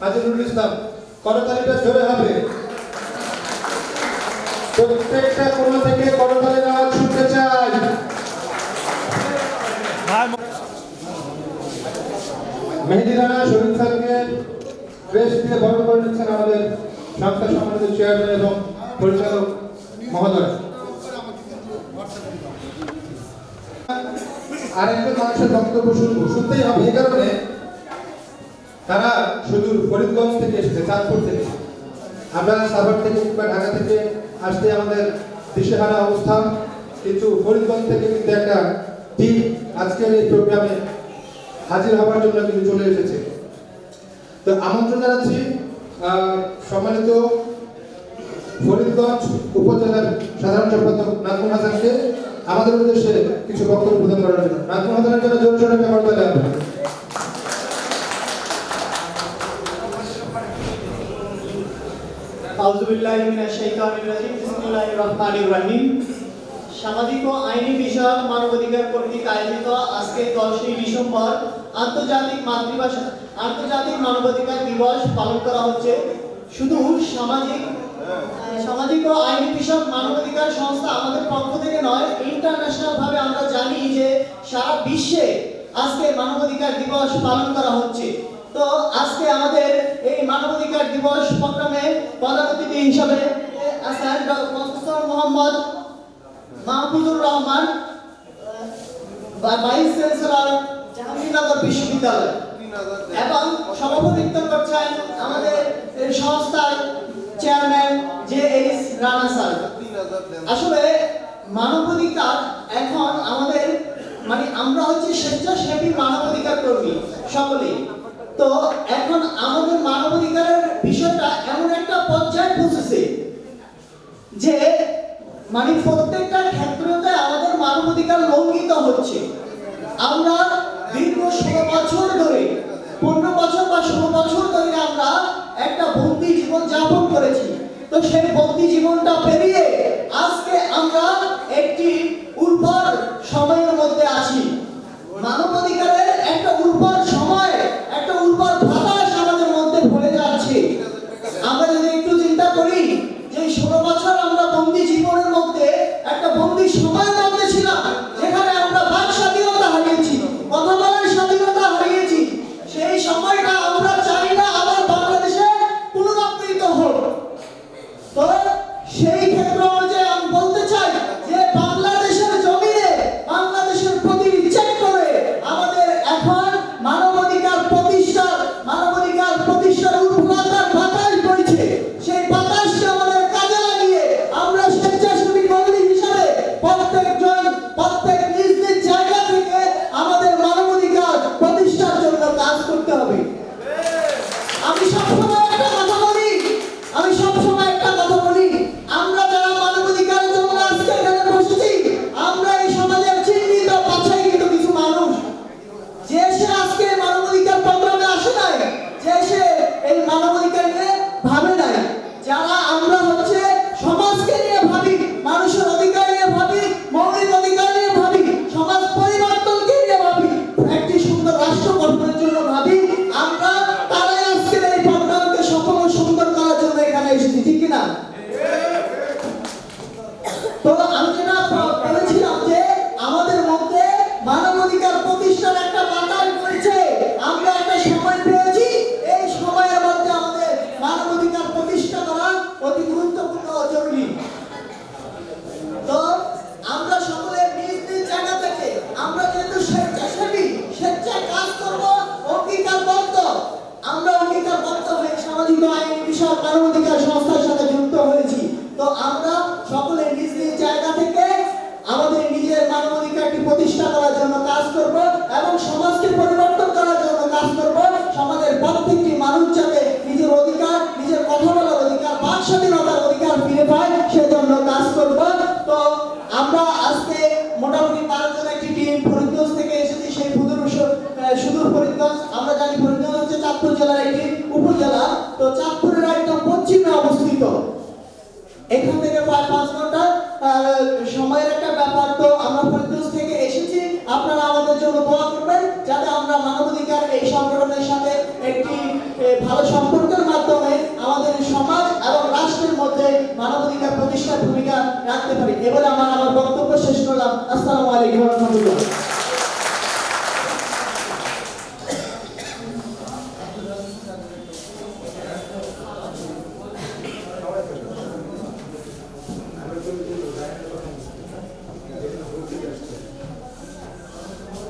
হাজী নুরুল ইসলাম। করতালিটা জোরে হবে, প্রত্যেকটা কোণ থেকে করতালির আওয়াজ শুনতে চাই। মেহেদী রানা শহীদ স্যারকে ক্রেস্ট দিয়ে বরণ করে নিচ্ছেন আমাদের সংস্থার সম্মানিত চেয়ারম্যান এবং পরিচালক মহোদয়। আরেকজন মানুষের বক্তব্য শুনতেই হবে, এই কারণে তারা সুদূর ফরিদগঞ্জ থেকে এসেছে, চাঁদপুর থেকে। আমরা সাভার থেকে কিংবা ঢাকা থেকে আসতে আমাদের দিশেহারা অবস্থা, কিন্তু ফরিদগঞ্জ থেকে কিন্তু একটা টিম আজকের এই প্রোগ্রামে হাজির হওয়ার জন্য কিন্তু চলে এসেছে। তো আমন্ত্রণ জানাচ্ছি সম্মানিত ফরিদগঞ্জ উপজেলার সাধারণ সম্পাদক নাজমুল হাসানকে আমাদের উদ্দেশ্যে কিছু বক্তব্য প্রদান করার জন্য। নাজমুল হাসানের জন্য জোর সোরে ব্যবহার করতে হবে। আউযু বিল্লাহি মিনাশ শাইতানির রাজিম। বিসমিল্লাহির রহমানির রহিম। সামাজিক ও আইনি বিষয়ক মানবাধিকার কর্তৃক আয়োজিত আজকে 10ই ডিসেম্বর আন্তর্জাতিক মানবাধিকার দিবস পালন করা হচ্ছে। শুধু সামাজিক ও আইনি বিষয়ক মানবাধিকার সংস্থা আমাদের পক্ষ থেকে নয়, ইন্টারন্যাশনাল ভাবে আমরা জানি যে সারা বিশ্বে আজকে মানবাধিকার দিবস পালন করা হচ্ছে। তো আজকে আমাদের এই মানবাধিকার দিবস প্রোগ্রামে প্রধান অতিথি হিসেবে আছেন professor Mohammad Mahfuzur Rahman, vice chancellor Jahangirnagar বিশ্ববিদ্যালয়, এবং সভাপতিত্ব করছেন আমাদের সংস্থার চেয়ারম্যান JH রানা স্যার। আসলে মানবাধিকার এখন আমাদের আমরা হচ্ছে স্বেচ্ছাসেবী মানবাধিকার কর্মী সকলেই। তো এখন আমাদের মানবাধিকারের বিষয়টা এমন একটা পর্যায়ে পৌঁছেছে যে প্রত্যেকটা ক্ষেত্রে আমাদের মানবাধিকার লঙ্ঘিত হচ্ছে। আমরা দীর্ঘ 16 বছর ধরে, 15 বছর বা 16 বছর ধরে আমরা একটা বন্দি জীবন যাপন করেছি। তো সেই বন্দি জীবনটা পেরিয়ে আজকে আমরা একটি উর্বর সময়ের মধ্যে আছি। মানবাধিকারের একটা উর্বর সময়, একটা উর্বর বাতাস আমাদের মধ্যে ভরে যাচ্ছে। আমরা যদি একটু চিন্তা করি যে 16 বছর আমরা বন্দি জীবনের মধ্যে একটা বন্দি সময়ের মধ্যে ছিলাম, যেখানে আমরা বাক স্বাধীনতা হারিয়েছি, কথা বলার স্বাধীনতা হারিয়েছি, সেই সময়টা আমরা চাই না আবার বাংলাদেশে পুনরাবৃত্ত হোক। তো সেই ক্ষেত্রে অনুযায়ী আমি বলতে চাই যে বাংলাদেশের জমিনে, বাংলাদেশের প্রতিটি সেক্টরে আমাদের এখন মানবাধিকার প্রতিষ্ঠার উর্বরতার বাতাস বইছে। সেই বাতাসকে আমাদের কাজে লাগিয়ে আমরা স্বেচ্ছাসেবী কর্মী হিসেবে প্রত্যেক নিজ নিজ জায়গা থেকে আমাদের মানবাধিকার প্রতিষ্ঠার জন্য কাজ করতে হবে। আমি সবসময় একটা কথা বলি, আমরা যারা মানবাধিকারের জন্য আজকে এখানে বসেছি, আমরা এই সমাজের চিহ্নিত বাছাইকৃত কিছু মানুষ, যে সে আজকে মানবাধিকার প্রোগ্রামে আসে নাই, যে সে এই মানবাধিকার নিয়ে ভাবে নাই, যারা আমরা হচ্ছে সমাজকে নিয়ে ভাবি, মানুষের অধিকার নিয়ে ভাবি, মৌলিক অধিকার নিয়ে ভাবি, সমাজ পরিবর্তনকে নিয়ে ভাবি, একটি সুন্দর রাষ্ট্র গঠনের জন্য ভাবি, আমরা তারাই আজকে এই প্রোগ্রামকে সফল ও সুন্দর করার জন্য এখানে এসেছি, ঠিক কিনা? তো আমি যেটা বলেছিলাম যে আমাদের মধ্যে মানবাধিকার প্রতিষ্ঠার একটা বাতাস বইছে। আমরা একটা সময় পেয়েছি, এই সময়ের মধ্যে আমাদের মানবাধিকার প্রতিষ্ঠা করা অতি গুরুত্বপূর্ণ ও জরুরি। তো আমরা সকলে নিজ নিজ জায়গা থেকে, আমরা যেহেতু স্বেচ্ছাসেবী, স্বেচ্ছায় কাজ করব, অঙ্গীকারবদ্ধ, আমরা অঙ্গীকারবদ্ধ হয়ে সামাজিক আইনি বিষয়ক মানবাধিকার সংস্থার সাথে যুক্ত হয়েছি। তো আমরা সকলে নিজ নিজ জায়গা থেকে আমাদের নিজের মানবাধিকারটি প্রতিষ্ঠা করার জন্য কাজ করব এবং সমাজকে পরিবর্তন করার জন্য কাজ করব। সমাজের প্রত্যেকটি মানুষ যাতে নিজের অধিকার, নিজের কথা বলার অধিকার, বাক স্বাধীনতার অধিকার ফিরে পায়, সেজন্য কাজ করব। তো আমরা আজকে মোটামুটি 12 জন একটি টিম ফরিদগঞ্জ থেকে এসেছি। সেই সুদূর ফরিদগঞ্জ, আমরা জানি ফরিদগঞ্জ হচ্ছে চাঁদপুর জেলার একটি উপজেলা। তো চাঁদপুরের একদম পশ্চিমে অবস্থিত। এখান থেকে প্রায় 5 ঘন্টা সময়ের একটা ব্যাপার। তো আমরা ফরিদগঞ্জ থেকে এসেছি আপনারা আমাদের জন্য দোয়া করবেন যাতে আমরা মানবাধিকার এই সংগঠনের সাথে একটি ভালো সম্পর্কের মাধ্যমে আমাদের সমাজ এবং রাষ্ট্রের মধ্যে মানবাধিকার প্রতিষ্ঠার ভূমিকা রাখতে পারি। এবারে আমার বক্তব্য শেষ করলাম। আসসালামু আলাইকুম ওয়া রাহমাতুল্লাহ।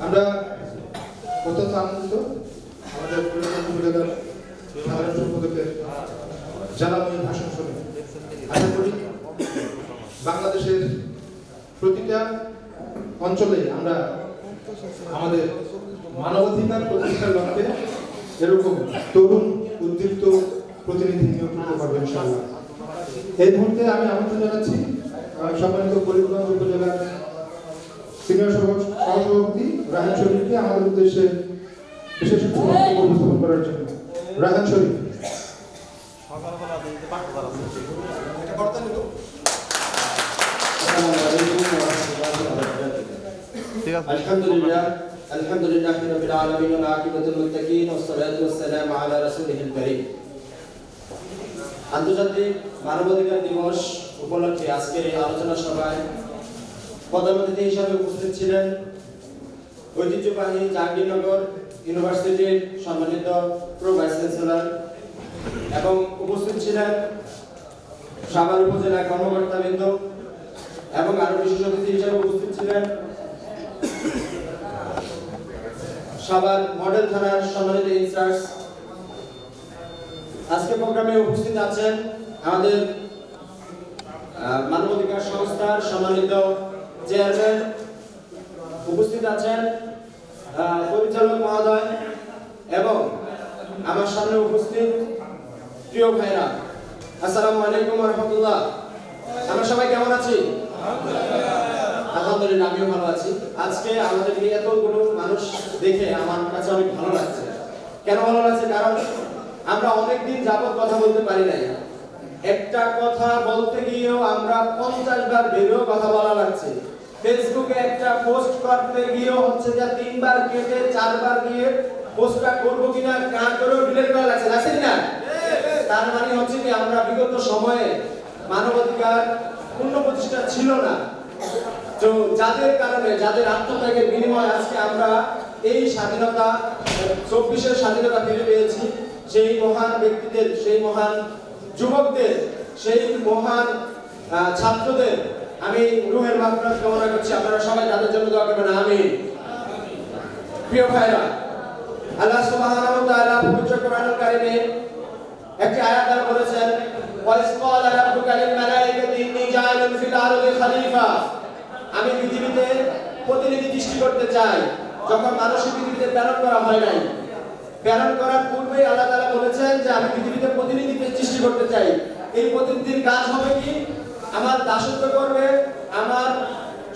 আমরা অত্যন্ত আনন্দিত আমাদের উপজেলার সাধারণ সম্পাদকের জ্বালাময়ী ভাষণ শুনে। আশা করি বাংলাদেশের প্রতিটা অঞ্চলে আমরা আমাদের মানবাধিকার প্রতিষ্ঠার লক্ষ্যে এরকম তরুণ উদ্দীপ্ত প্রতিনিধি নিয়োগ করতে পারবো ইনশাআল্লাহ। এই মুহূর্তে আমি আমন্ত্রণ জানাচ্ছি সম্মানিত ফরিদগঞ্জ উপজেলার সিনিয়র সহসভাপতি রাহান শরীফকে আমাদের উদ্দেশ্যে বিশেষ বক্তব্য উপস্থাপন করার জন্য। রাহান শরীফ। আলহামদুলিল্লাহ রাব্বিল আলামিন ওয়া আকিবাতুল মুত্তাকিন ওয়াস সালাতু ওয়াস সালামু আলা রাসূলিল কারীম। আন্তর্জাতিক মানবাধিকার দিবস উপলক্ষে আজকের এই আলোচনা সভায় প্রধান অতিথি হিসেবে উপস্থিত ছিলেন ঐতিহ্যবাহী জাহাঙ্গীরনগর ইউনিভার্সিটির সম্মানিত প্রো ভাইস চ্যান্সেলর এবং উপস্থিত ছিলেন সাভার উপজেলা কর্মকর্তাবৃন্দ এবং আরো বিশেষ অতিথি হিসেবে উপস্থিত ছিলেন সাভার মডেল থানার সম্মানিত ইনচার্জ। আজকে প্রোগ্রামে উপস্থিত আছেন আমাদের মানবাধিকার সংস্থার সম্মানিত চেয়ারম্যান, উপস্থিত আছেন পরিচালক মহোদয় এবং আমার সামনে উপস্থিত প্রিয় ভাইরা। আসসালামু আলাইকুম ওয়া রাহমাতুল্লাহ। আমরা সবাই কেমন আছি? আলহামদুলিল্লাহ, আমিও ভালো আছি। আজকে আমাদের এতগুলো মানুষ দেখে আমার কাছে অনেক ভালো লাগছে। কেন ভালো লাগছে? কারণ আমরা অনেকদিন যাবত কথা বলতে পারি নাই। একটা কথা বলতে গিয়েও আমরা 50 বার ভেবেও কথা বলা লাগছে। ফেসবুকে একটা পোস্ট করতে গিয়েও হচ্ছে যে 3 বার কেটে 4 বার গিয়ে পোস্টটা করব কিনা না করেও ডিলিট করা লাগছে, আছে না? তার মানে হচ্ছে কি আমরা বিগত সময়ে মানবাধিকার পূর্ণ প্রতিষ্ঠা ছিল না। তো যাদের কারণে, যাদের আত্মত্যাগের বিনিময়ে আজকে আমরা এই স্বাধীনতা 24-এর স্বাধীনতা ফিরে পেয়েছি, সেই মহান ব্যক্তিদের, সেই মহান যুবকদের, সেই মহান ছাত্রদের আমি রুহের মাগফিরাত কামনা করছি। আপনারা সবাই তাদের জন্য দোয়া করবেন, আমিন। প্রিয় ভাইরা, আল্লাহ সুবহানাহু ওয়া তাআলা পবিত্র কোরআনুল কারীমে একটি আয়াত দ্বারা বলেছেন, ওয়াইস ক্বালা রাব্বুকা লিল মালাইকাতি ইন্নী জাইলুন ফিল আরদি খলিফা। আমি পৃথিবীতে প্রতিনিধি সৃষ্টি করতে চাই। যখন মানুষকে পৃথিবীতে প্রেরণ করা হয় নাই, প্রেরণ করার পূর্বেই আল্লাহ তাআলা বলেছেন যে আমি পৃথিবীতে প্রতিনিধিকে সৃষ্টি করতে চাই। এই প্রতিনিধির কাজ হবে কি? আমার দাসত্ব করবে, আমার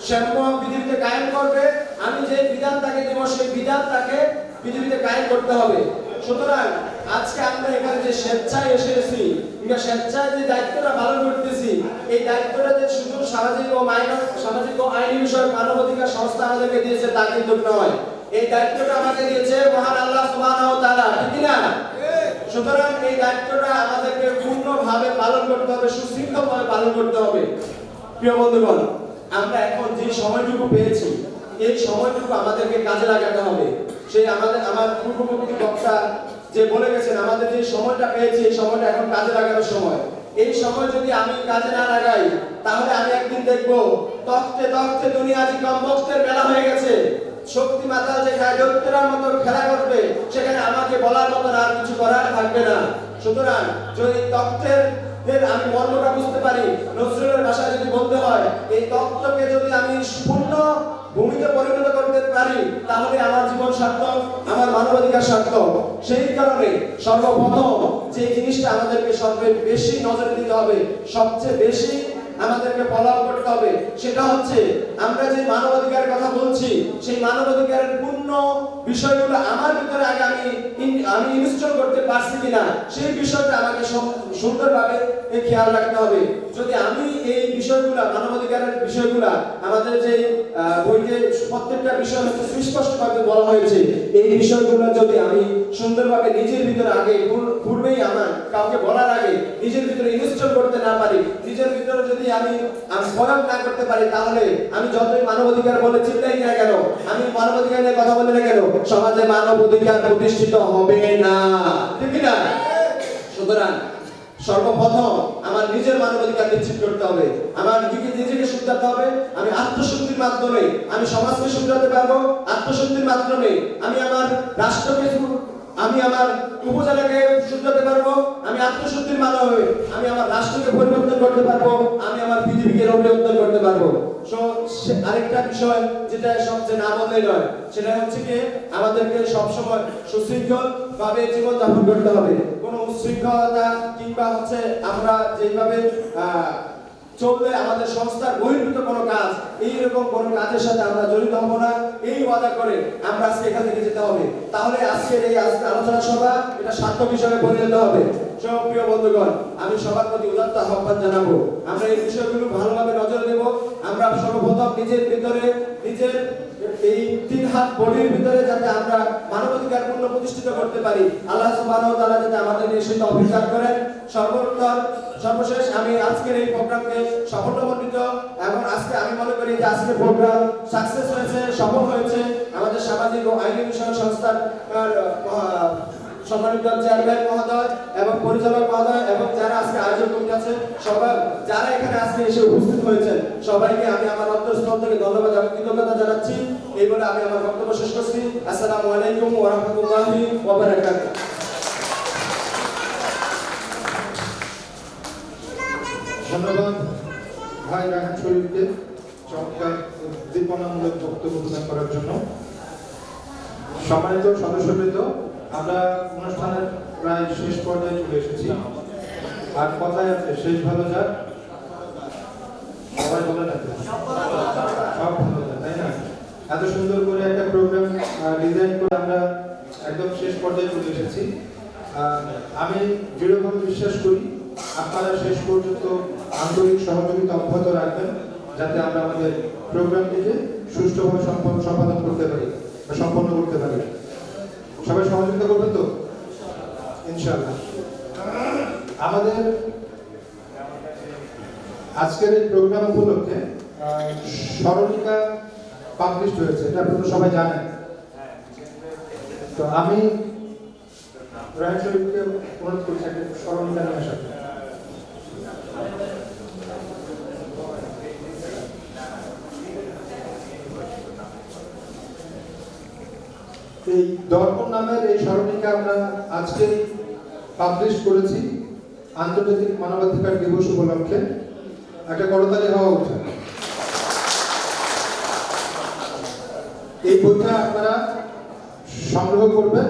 সাম্য পৃথিবীতে কায়েম করবে। আমি যে বিধান তাকে দেব সেই বিধান তাকে পৃথিবীতে কায়েম করতে হবে। সুতরাং আজকে আমরা এখানে যে স্বেচ্ছায় এসেছি, কিংবা স্বেচ্ছায় যে দায়িত্বটা পালন করতেছি, এই দায়িত্বটা যে শুধু সামাজিক ও আইনি বিষয়ক মানবাধিকার সংস্থা আমাদেরকে দিয়েছে তা কিন্তু নয়। এই দায়িত্বটা আমাকে দিয়েছে মহান আল্লাহ সুবহানাহু ওয়া তাআলা, ঠিক কি না? সুতরাং এই দায়িত্বটা আমাদেরকে পূর্ণভাবে পালন করতে হবে, সুশৃঙ্খলভাবে পালন করতে হবে। প্রিয় বন্ধুগণ, আমরা এখন যে সময়টুকু পেয়েছি, এই সময়টুকু আমাদেরকে কাজে লাগাতে হবে। সেই আমার পূর্ববর্তী বক্তা যে বলে গেছেন, আমাদের যে সময়টা পেয়েছি এই সময়টা এখন কাজে লাগানোর সময়। এই সময় যদি আমি কাজে না লাগাই, তাহলে আমি একদিন দেখবো তখতে তখতে দুনিয়াজি কমবক্তের বেলা হয়ে গেছে। শক্তি মাতাল যেখানে দৈত্যের মতো খেলা করবে, সেখানে আমাকে বলার মতো আর কিছু করার থাকবে না। সুতরাং যদি তথ্যের আমি মর্মটা বুঝতে পারি, নজরুলের ভাষায় যদি বলতে হয়, এই তত্ত্বকে যদি আমি পূর্ণ ভূমিতে পরিণত করতে পারি, তাহলে আমার জীবন সার্থক, আমার মানবাধিকার সার্থক। সেই কারণে সর্বপ্রথম যে জিনিসটা আমাদেরকে সবচেয়ে বেশি নজরে দিতে হবে, সবচেয়ে বেশি আমাদেরকে ফলো করতে হবে, সেটা হচ্ছে আমরা যে মানবাধিকারের কথা বলছি, সেই মানবাধিকারের পূর্ণ বিষয়গুলো আমার ভিতরে আগে আমি ইনস্টল করতে পারছি কিনা, সেই বিষয়টা আমাকে সুন্দরভাবে খেয়াল রাখতে হবে। যদি আমি এই বিষয় বিষয়গুলা মানবাধিকারের বিষয়গুলা আমাদের যে বইতে প্রত্যেকটা বিষয় হচ্ছে সুস্পষ্টভাবে বলা হয়েছে, এই বিষয়গুলো যদি আমি সুন্দরভাবে নিজের ভিতরে আগে পূর্বেই আমার কাউকে বলার আগে নিজের ভিতরে ইনস্টল করতে না পারি, নিজের ভিতরে যদি আমি প্রয়োগ না করতে পারি, তাহলে আমি যতই মানবাধিকার বলে চিন্তাই না কেন, আমি মানবাধিকার নিয়ে কথা বলি না কেন, সমাজে মানবাধিকার প্রতিষ্ঠিত হবে না, ঠিক না? সুতরাং সর্বপ্রথম আমার নিজের মানবাধিকার নিশ্চিত করতে হবে, আমার নিজেকে শুধরাতে হবে। আমি আত্মশুদ্ধির মাধ্যমে আমি সমাজকে শুধরাতে পারবো, আত্মশুদ্ধির মাধ্যমে আমি আমার রাষ্ট্রকে, আমি আমার উপজেলাকে শুধরাতে পারবো, আমি আত্মশুদ্ধির মাধ্যমে আমি আমার রাষ্ট্রকে পরিবর্তন করতে পারবো, আমি আমার পৃথিবীকে পরিবর্তন করতে পারবো। আরেকটা বিষয় যেটা সবচেয়ে না বললেই নয়, সেটা হচ্ছে কি আমাদেরকে সবসময় সুশৃঙ্খল ভাবে জীবন যাপন করতে হবে। কোনো উচ্ছৃঙ্খলতা কিংবা হচ্ছে আমরা যেভাবে চললে আমাদের সংস্থার বহির্ভূত কোনো কাজ, এইরকম কোনো কাজের সাথে আমরা জড়িত হব না, এই ওয়াদা করে আমরা আজকে এখান থেকে যেতে হবে। তাহলে আজকের এই আলোচনা সভা এটা সার্থক হিসাবে পরিণত হবে। প্রিয় বন্ধুগণ, আমি সবার প্রতি উদাত্ত আহ্বান জানাবো, আমরা এই বিষয়গুলো ভালোভাবে নজর দেব। আমরা সর্বপ্রথম নিজের ভিতরে নিজের এই 3 হাত বডির ভিতরে যাতে আমরা মানবাধিকার পূর্ণ প্রতিষ্ঠিত করতে পারি, আল্লাহ সুবহানাহু ওয়া তাআলা যাতে আমাদের এই সেই তৌফিক দান করেন। সর্বশেষ আমি আজকের এই প্রোগ্রামকে সাফল্যমণ্ডিত, এবং আজকে আমি মনে করি যে আজকের প্রোগ্রাম সাকসেস হয়েছে, সফল হয়েছে। আমাদের সামাজিক ও আইনি বিষয়ক সংস্থার সম্মানিত চেয়ারম্যান মহোদয় এবং পরিচালক মহোদয় এবং যারা আজকে আয়োজক কমিটি আছে, সবাই যারা এখানে আজকে এসে উপস্থিত হয়েছেন, সবাইকে আমি আমার অন্তঃস্থল থেকে ধন্যবাদ এবং কৃতজ্ঞতা জানাচ্ছি। এই বলে আমি আমার বক্তব্য শেষ করছি। আসসালামু আলাইকুম ওয়া রাহমাতুল্লাহি ওয়া বারাকাতুহু। ধন্যবাদ ভাই রাহান শরীফকে চমৎকার উদ্দীপনামূলক বক্তব্য প্রদান করার জন্য। সম্মানিত সদস্যবৃন্দ, আমরা অনুষ্ঠানের প্রায় শেষ পর্যায়ে চলে এসেছি। আর কথায় আছে শেষ ভালো যাক, সবাই বলে না সব ভালো যাক, তাই না? এত সুন্দর করে একটা প্রোগ্রাম ডিজাইন করে আমরা একদম শেষ পর্যায়ে চলে এসেছি। আমি দৃঢ়ভাবে বিশ্বাস করি আপনারা শেষ পর্যন্ত আন্তরিক সহযোগিতা অব্যাহত রাখবেন, যাতে আমরা আমাদের প্রোগ্রামটিকে সুষ্ঠুভাবে সম্পাদন করতে পারি বা সম্পন্ন করতে পারি। সবাই সহযোগিতা করবেন তো ইনশাআল্লাহ। আমাদের আজকের এই প্রোগ্রাম উপলক্ষে স্মরণিকা পাবলিশ হয়েছে, এটা আপনারা সবাই জানেন। তো আমি রাহান শরীফকে অনুরোধ করছি একটা স্মরণিকা নিয়ে আসার। এই দর্পণ নামের এই স্মরণিকা আমরা আজকে পাবলিশ করেছি আন্তর্জাতিক মানবাধিকার দিবস উপলক্ষে। একটা করতালি হওয়া উচিত। এই বইটা আপনারা সংগ্রহ করবেন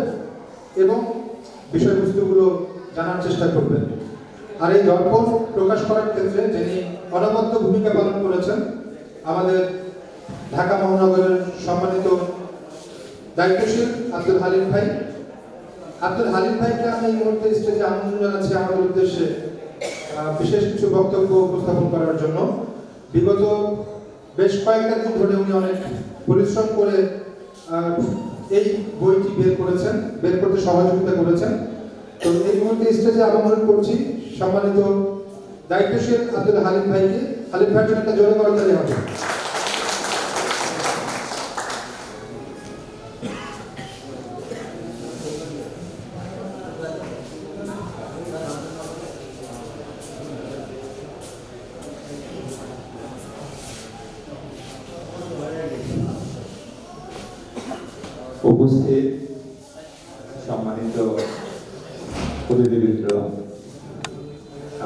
এবং বিষয়বস্তুগুলো জানার চেষ্টা করবেন। আর এই দর্পণ প্রকাশ করার ক্ষেত্রে যিনি অনবদ্য ভূমিকা পালন করেছেন, আমাদের ঢাকা মহানগরের সম্মানিত দায়িত্বশীল আব্দুল হালিম ভাই। আব্দুল হালিম ভাইকে আমি এই মুহূর্তে স্টেজে আমন্ত্রণ জানাচ্ছি আমাদের উদ্দেশ্যে বিশেষ কিছু বক্তব্য উপস্থাপন করার জন্য। বিগত বেশ কয়েকটা দিন ধরে উনি অনেক পরিশ্রম করে এই বইটি বের করতে সহযোগিতা করেছেন। তো এই মুহূর্তে স্টেজে আমন্ত্রণ করছি সম্মানিত দায়িত্বশীল আব্দুল হালিম ভাইকে। হালিম ভাইয়ের জন্য একটা জোরে করতালি হবে। উপস্থিত সম্মানিত অতিথিবৃন্দ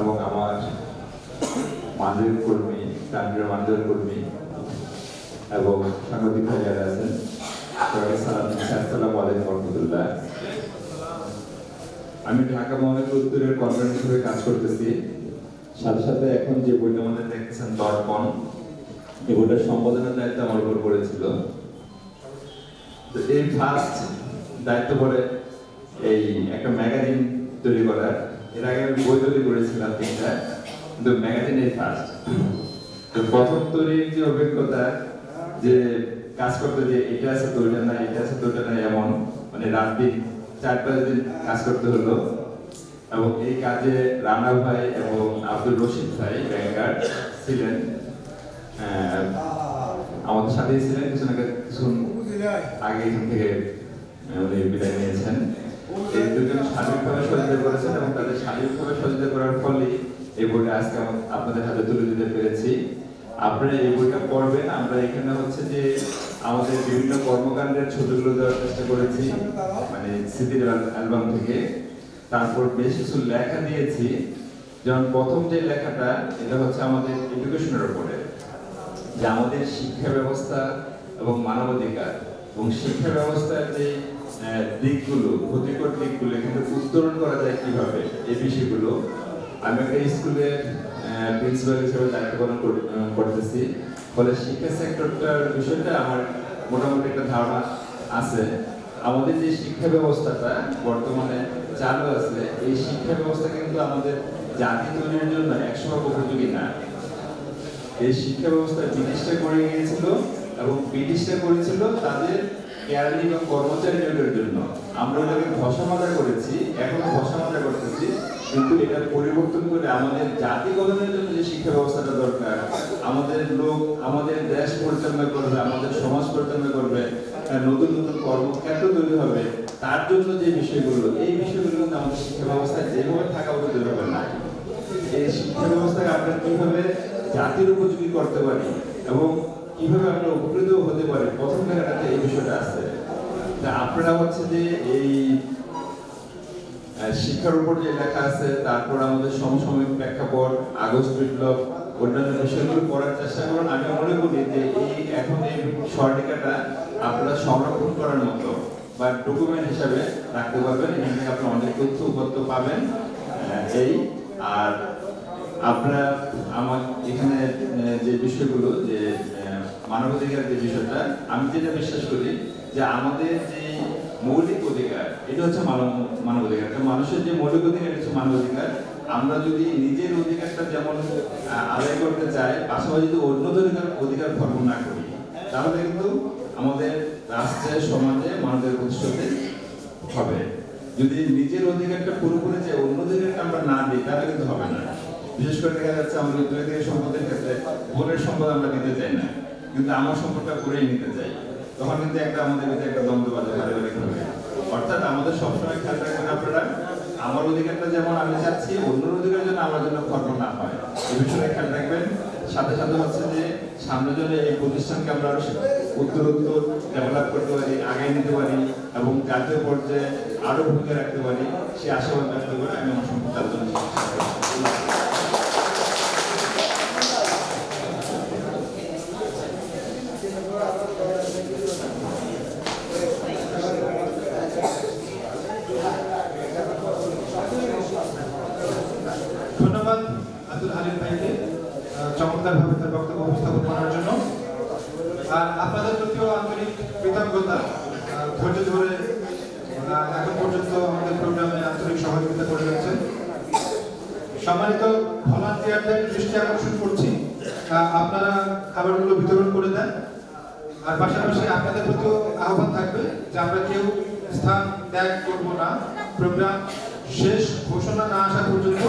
এবং আমার মানবিক কর্মী, প্রান্তীয় মানবিক কর্মী এবং সাংবাদিক ভাই যারা আছেন, আসসালামু আলাইকুম ওয়া রাহমাতুল্লাহ। আমি ঢাকা মহানগর উত্তরের কনভেন্ট হিসেবে কাজ করতেছি। সাথে সাথে এখন যে বইটা আমাদের দেখতেছেন দর্পণ, এই বইটার সম্পাদনার দায়িত্ব আমার উপর পড়েছিল। এই ফার্স্ট দায়িত্ব পড়ে এই একটা ম্যাগাজিন তৈরি করার। এর আগে আমি বই তৈরি করেছিলাম 3টা, কিন্তু ম্যাগাজিন এই ফার্স্ট। প্রথম তৈরির যে অভিজ্ঞতা, যে কাজ করতে যে এটা আছে তো ওইটা নাই, এটা আছে তো ওইটা নাই, এমন মানে রাত দিন 4-5 দিন কাজ করতে হলো। এবং এই কাজে রানা ভাই এবং আব্দুল রশিদ ভাই ব্যাংকার ছিলেন, আমাদের সাথেই ছিলেন। কিছুক্ষণ আগে এখান থেকে উনি বিদায় নিয়েছেন। এই দুজন শারীরিকভাবে সহযোগিতা করেছেন এবং তাদের শারীরিকভাবে সহযোগিতা করার ফলে এই বইটা আজকে আপনাদের হাতে তুলে দিতে পেরেছি। আপনারা এই বইটা পড়বেন। আমরা এখানে হচ্ছে যে আমাদের বিভিন্ন কর্মকাণ্ডের ছবিগুলো দেওয়ার চেষ্টা করেছি, মানে স্মৃতির অ্যালবাম থেকে। তারপর বেশ কিছু লেখা দিয়েছি, যেমন প্রথম যে লেখাটা, এটা হচ্ছে আমাদের এডুকেশনের উপরে, যে আমাদের শিক্ষা ব্যবস্থা এবং মানবাধিকার এবং শিক্ষা ব্যবস্থার যে দিকগুলো, ক্ষতিকর দিকগুলো এখানে উত্তরণ করা যায় কিভাবে, এই বিষয়গুলো। আমি একটা স্কুলের প্রিন্সিপাল হিসেবে দায়িত্ব পালন করতেছি, ফলে শিক্ষা সেক্টরটার বিষয়টা আমার মোটামুটি একটা ধারণা আছে। আমাদের যে শিক্ষা ব্যবস্থাটা বর্তমানে চালু আছে, এই শিক্ষা ব্যবস্থা কিন্তু আমাদের জাতি তৈরির জন্য 100% উপযোগী না। এই শিক্ষা ব্যবস্থা ব্রিটিশরা করে গিয়েছিল এবং ব্রিটিশরা করেছিল তাদের কেরানি বা কর্মচারী নিয়োগের জন্য। আমরা ওটাকে ধসামাদা করেছি, এখন ধসামাদা করতেছি, কিন্তু এটা পরিবর্তন করে আমাদের জাতি গঠনের জন্য যে শিক্ষা ব্যবস্থাটা দরকার, আমাদের লোক আমাদের দেশ পরিচালনা করবে, আমাদের সমাজ পরিচালনা করবে, নতুন নতুন কর্মক্ষেত্র তৈরি হবে, তার জন্য যে বিষয়গুলো, এই বিষয়গুলো কিন্তু আমাদের শিক্ষা ব্যবস্থায় যেভাবে থাকা উচিত ওইভাবে না। এই শিক্ষা ব্যবস্থাকে আমরা কিভাবে জাতির উপযোগী করতে পারি এবং কিভাবে আমরা উপকৃত হতে পারি, প্রথম জায়গাটাতে এই বিষয়টা আছে। আপনারা হচ্ছে যে এই শিক্ষার উপর যে লেখা আছে, তারপর আমাদের সমসাময়িক প্রেক্ষাপট, আগস্ট বিপ্লব, অন্যান্য বিষয়গুলো পড়ার চেষ্টা করুন। আমি মনে করি যে এই এখন এই স্বর্ণিকাটা আপনারা সংরক্ষণ করার মতো বা ডকুমেন্ট হিসাবে রাখতে পারবেন। এখান থেকে আপনারা অনেক তথ্য উপাত্ত পাবেন। এই আর আপনারা আমার এখানে যে বিষয়গুলো, যে মানবাধিকার যে বিষয়টা, আমি যেটা বিশ্বাস করি যে আমাদের যে মৌলিক অধিকার, এটা হচ্ছে মানবাধিকার। একটা মানুষের যে মৌলিক অধিকার হচ্ছে মানবাধিকার। আমরা যদি নিজের অধিকারটা যেমন আদায় করতে চাই, পাশাপাশি যদি অন্যদের অধিকার খর্ব না করি, তাহলে কিন্তু আমাদের রাষ্ট্রে, সমাজে মানবাধিকার প্রতিষ্ঠাতে হবে। যদি নিজের অধিকারটা পুরোপুরি চাই, অন্যদের আমরা না দিই, তাহলে কিন্তু হবে না। বিশেষ করে দেখা যাচ্ছে আমাদের উত্তরাধিকার সম্পদের ক্ষেত্রে বোনের সম্পদ আমরা দিতে চাই না, কিন্তু আমার সম্পদটা করেই নিতে চাই। তখন কিন্তু আমাদের ভিতরে একটা দ্বন্দ্ব বাজে পারিবারিক হবে। অর্থাৎ আমাদের সবসময় খেয়াল রাখবেন আপনারা, আমার অধিকারটা যেমন আমি চাচ্ছি, অন্যের অধিকার যেন আমার জন্য খর্ব না হয়, এই বিষয়ে খেয়াল রাখবেন। সাথে সাথে হচ্ছে যে সামনের জন্য এই প্রতিষ্ঠানকে আমরা উত্তরোত্তর ডেভেলপ করতে পারি, আগায় নিতে পারি এবং জাতীয় পর্যায়ে আরো ভূমিকা রাখতে পারি, সে আশাবাদ ব্যক্ত করে আমি আমার সম্পর্কে আলোচনা ধন্যবাদ আব্দুল হালিম ভাইকে চমৎকারভাবে তার বক্তব্য উপস্থাপন করার জন্য। আর আপনাদের প্রতিও আন্তরিক কৃতজ্ঞতা, ধৈর্য ধরে এখন পর্যন্ত আমাদের প্রোগ্রামে আন্তরিক সহযোগিতা করে যাচ্ছেন। সম্মানিত ভলান্টিয়ারদের দৃষ্টি আকর্ষণ করছি, আপনারা খাবারগুলো বিতরণ করে দেন। আর পাশাপাশি আপনাদের প্রতিও আহ্বান থাকবে যে আমরা কেউ স্থান ত্যাগ করব না, প্রোগ্রাম শেষ ঘোষণা না আসা পর্যন্ত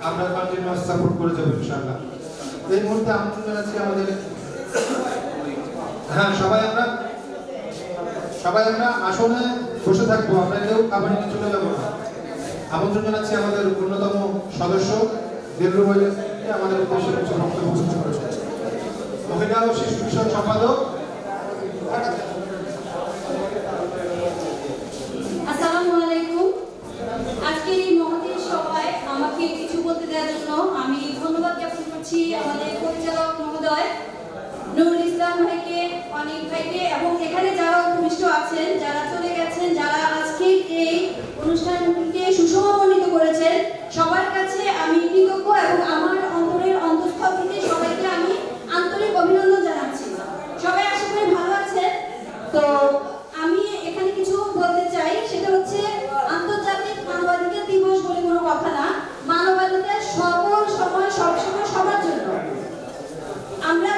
আমরা কন্টিনিউয়াস সাপোর্ট করে যাবো ইনশাআল্লাহ। এই মুহূর্তে আমন্ত্রণ জানাচ্ছি আমাদের, হ্যাঁ সবাই আমরা আসনে বসে থাকবো, আমরা কেউ খাবার নিয়ে চলে যাবো না। আমন্ত্রণ জানাচ্ছি আমাদের অন্যতম সদস্য দিলরু ভাই, আমাদের উদ্দেশ্যে কিছু বক্তব্য প্রস্তুত করেছেন। মহিলা ও শিশু বিষয়ক সম্পাদক। আসসালামু আলাইকুম। আজকের এই মহতী সভায় আমাকে কিছু বলতে দেওয়ার জন্য আমি ধন্যবাদ জ্ঞাপন করছি আমাদের পরিচালক মহোদয় নুরুল ইসলাম ভাইকে, অনিক ভাইকে এবং এখানে যারা উপবিষ্ট আছেন, যারা চলে গেছেন, যারা আজকের এই অনুষ্ঠানটিকে সুষমান্বিত করেছেন, সবার কাছে আমি কৃতজ্ঞ এবং আমার অন্তরের অন্তঃস্থল থেকে সবাইকে আমি আন্তরিক অভিনন্দন জানাচ্ছি। সবাই আশা করি ভালো আছেন। তো আমি এখানে কিছু বলতে চাই, সেটা হচ্ছে আন্তর্জাতিক মানবাধিকার দিবস বলে কোনো কথা না, মানবাধিকার সকল সময় সবসময় সবার জন্য। আমরা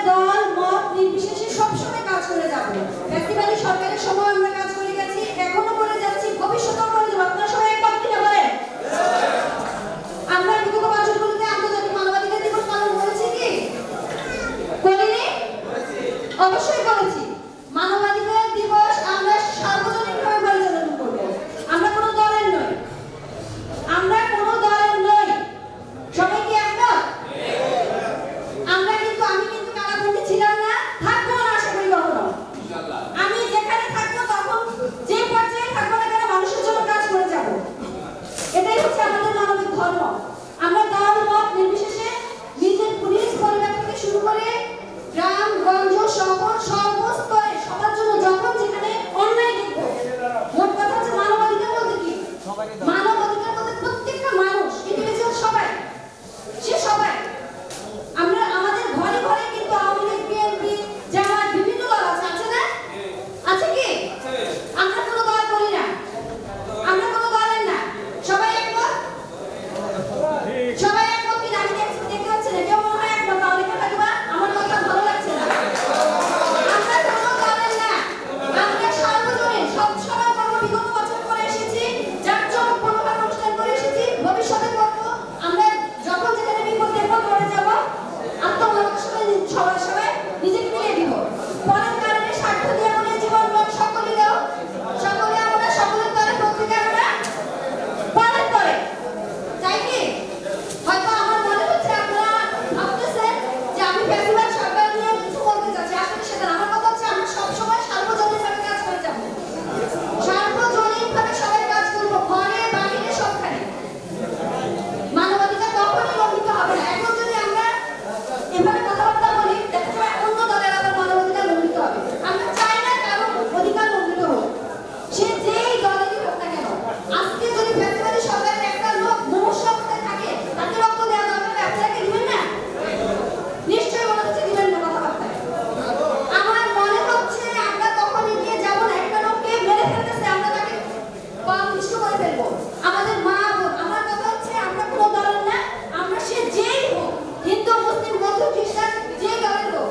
অবশ্যই বলেছি মানবাধিকার দিবস আমরা সার্বজনীনভাবে পরিচালনা করব। আমরা কোনো দলের নই, আমরা কোনো দলের নই। সবাই কি একমত? আমরা কিন্তু আমি কিন্তু কারাবন্দী ছিলাম না, থাকবো না আশা করি কখনো। আমি যেখানে থাকবো তখন যে পর্যায়ে থাকবো না কেন মানুষের জন্য কাজ করে যাব। এটাই হচ্ছে আমাদের মানবিক ধর্ম। আমরা দল মত নির্বিশেষে নিজের পুলিশ পরিবার থেকে শুরু করে গ্রাম গঞ্জ শহর সর্বস্তরে সবার জন্য যখন যেখানে অন্যায় দেখবো, মোট কথা হচ্ছে মানবাধিকার বলতে কি? মানবাধিকার বলতে প্রত্যেকটা মানুষ ইন্ডিভিজুয়াল সবাই, সে সবাই। আমরা আমাদের ঘরে ঘরে কিন্তু আওয়ামী লীগ বিএনপি জামাত বিভিন্ন দল আছে, আছে না? আছে কি? আমরা কোনো দল করি না, আমরা কোনো দলের না। সবাই একমত? সবাই একমত কি? আমি দেখতে পাচ্ছি না কেউ মনে হয় একমত। তাহলে কেন থাকবা? আমার কথা ভালো লাগছে না। আমরা কোনো দলের না, আমরা সার্বজনীন সবসময় কর্ম বিগত বছর করে এসেছি, জাঁকজমকপূর্ণভাবে অনুষ্ঠান করে এসেছি, ভবিষ্যতে করব। আমরা যখন যেখানে বিপদ দেখবো দৌড়ে যাব, আত্মমর্যাদার সাথে সবার সবাই নিজেকে মিলিয়ে দিব। পরের কারণে স্বার্থ দিয়ে আমাদের জীবন লোক সকলে দাও, সকলে আমরা সকলের তরে প্রত্যেকে আমরা পরের তরে, তাই কি? হয়তো আমার মনে হচ্ছে আপনারা ভাবতেছেন যে আমি ফ্যাসিবাদ সরকার নিয়ে কিছু বলতে চাচ্ছি, আসলে সেটা না। আমার কথা হচ্ছে আমরা সবসময় সার্বজনীনভাবে কাজ করে যাব, সার্বজনীনভাবে সবাই কাজ করবো, ঘরে বাইরে সবখানে। মানবাধিকার কখনোই লঙ্ঘিত হবে না। এখন যদি আমরা এভাবে কথাবার্তা বলি, দেখা যাবে অন্য দলের আবার মানবাধিকার লঙ্ঘিত হবে। আমরা চাই না কারো অধিকার লঙ্ঘিত হোক, সে যেই দলেরই হোক না কেন। আজকে যদি ফ্যাসিবাদী সরকারের একটা লোক মুমূর্ষু অবস্থায় থাকে, তাকে রক্ত দেওয়া দরকার, আপনারা কি দিবেন না? নিশ্চয়ই মনে হচ্ছে দিবেন না কথাবার্তায়। আমার মনে হচ্ছে আমরা তখন এগিয়ে যাব না। একটা লোককে মেরে ফেলতেছে, আমরা তাকে পাপিষ্ট করে ফেলবো। আমাদের মা বোন, আমার কথা হচ্ছে আমরা কোনো দলের না, আমরা সে যেই হোক, হিন্দু মুসলিম বৌদ্ধ খ্রিস্টান যেই দলের হোক,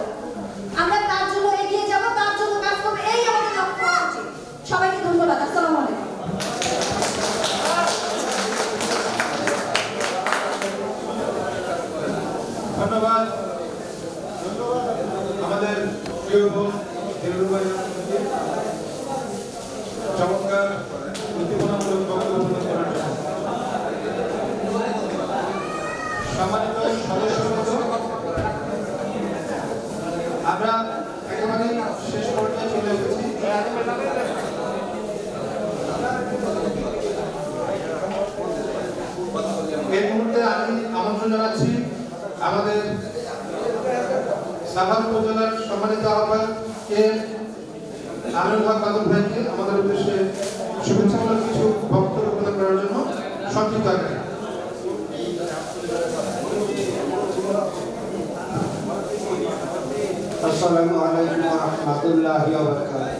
আমরা তার জন্য এগিয়ে যাব, তার জন্য কাজ করবো, এই আমাদের লক্ষ্য হওয়া উচিত। সবাইকে ধন্যবাদ। আসসালামু আলাইকুম। ধন্যবাদ আমাদের প্রিয় বোন হিরুল ভাই, চমৎকার উদ্দীপনামূলক বক্তব্য করার জন্য। সম্মানিত সদস্যবৃন্দ, আমরা একেবারে শেষ পর্যায়ে চলে এসেছি। এই মুহূর্তে আমি আমন্ত্রণ জানাচ্ছি আমাদের সাভার উপজেলার সম্মানিত আহ্বায়ক কে আমিনুল হক বাদল ভাইকে আমাদের উদ্দেশ্যে শুভেচ্ছামূলক কিছু বক্তব্য প্রদান করার জন্য সংক্ষিপ্ত আকারে। আসসালামু আলাইকুম ওয়া রাহমাতুল্লাহি ওয়া বারাকাতুহু।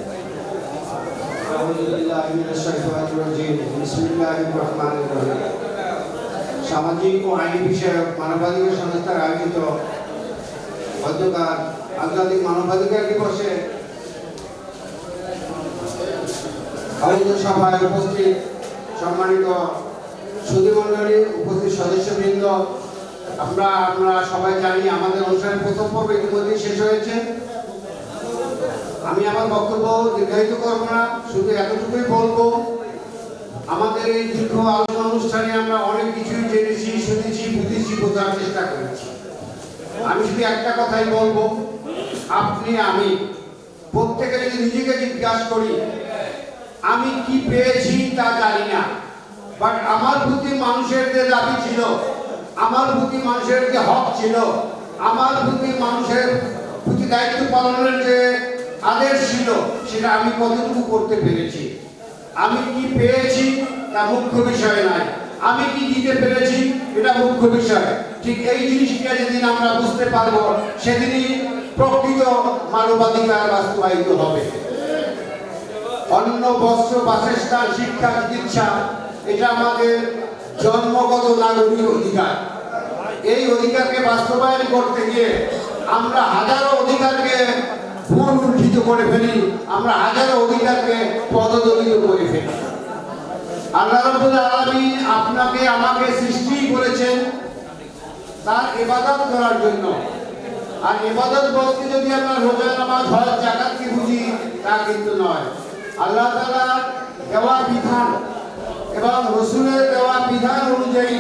আউযু বিল্লাহি মিনাশ শাইতানির রাজীম। বিসমিল্লাহির রহমানির রহিম। সামাজিক ও আইনি বিষয়ক মানবাধিকার সংস্থার আয়োজিত গতকাল আন্তর্জাতিক মানবাধিকার দিবসে আয়োজিত সভায় উপস্থিত সম্মানিত সুধীমণ্ডলী, উপস্থিত সদস্যবৃন্দ, আমরা সবাই জানি আমাদের অনুষ্ঠানের প্রথম পর্ব ইতিমধ্যে শেষ হয়েছে। আমি আমার বক্তব্য দীর্ঘায়িত করব না, শুধু এতটুকুই বলবো, আমাদের এই দীর্ঘ আলোচনা অনুষ্ঠানে আমরা অনেক কিছুই জেনেছি, শুনেছি, বুঝেছি, বোঝার চেষ্টা করেছি। আমি শুধু একটা কথাই বলবো, আপনি আমি প্রত্যেকে যদি নিজেকে জিজ্ঞাসা করি আমি কি পেয়েছি তা জানি না, বাট আমার প্রতি মানুষের যে দাবি ছিল, আমার প্রতি মানুষের যে হক ছিল, আমার প্রতি মানুষের প্রতি দায়িত্ব পালনের যে আদেশ ছিল, সেটা আমি কতটুকু করতে পেরেছি। আমি কি পেয়েছি তা মুখ্য বিষয় নয়, আমি কি দিতে পেরেছি এটা মুখ্য বিষয়। ঠিক এই জিনিসটা যেদিন আমরা বুঝতে পারবো, সেদিনই প্রকৃত মানবাধিকার বাস্তবায়িত হবে। অন্ন, বস্ত্র, বাসস্থান, শিক্ষা, চিকিৎসা এটা আমাদের জন্মগত নাগরিক অধিকার। এই অধিকারকে বাস্তবায়ন করতে গিয়ে আমরা হাজারো অধিকারকে পুনরুজ্জীবিত করে ফেলি, আমরা হাজারো অধিকারকে পদদলিত করে ফেলি। আল্লাহ রাব্বুল আলামিন আপনাকে আমাকে সৃষ্টি করেছেন তার ইবাদত করার জন্য। আর ইবাদত বলতে যদি আমরা রোজা নামাজ হজ যাকাতকে বুঝি তা কিন্তু নয়। আল্লাহ তাআলা দেওয়া বিধান এবং রাসূলের দেওয়া বিধান অনুযায়ী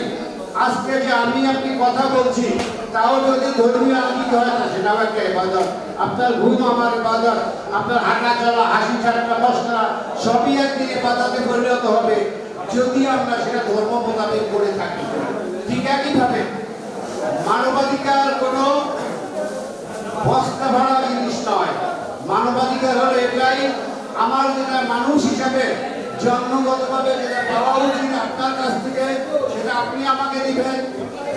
আজকে যে আমি আপনি কথা বলছি তাও যদি ধর্মীয় আঙ্গিক হয় না সেটাও একটা ইবাদত। আপনার ঘুম আমার ইবাদত, আপনার হাঁটা চলা হাসি ঠাট্টা মশকরা সবই একদিন ইবাদতে পরিণত হবে যদি আমরা সেটা ধর্ম মোতাবেক করে থাকি। ঠিক একইভাবে মানবাধিকার কোনো বস্তা ভরা জিনিস নয়। মানবাধিকার হলো এটাই, আমার যেটা মানুষ হিসাবে জন্মগতভাবে যেটা পাওয়া উচিত আপনার কাছ থেকে সেটা আপনি আমাকে দিবেন।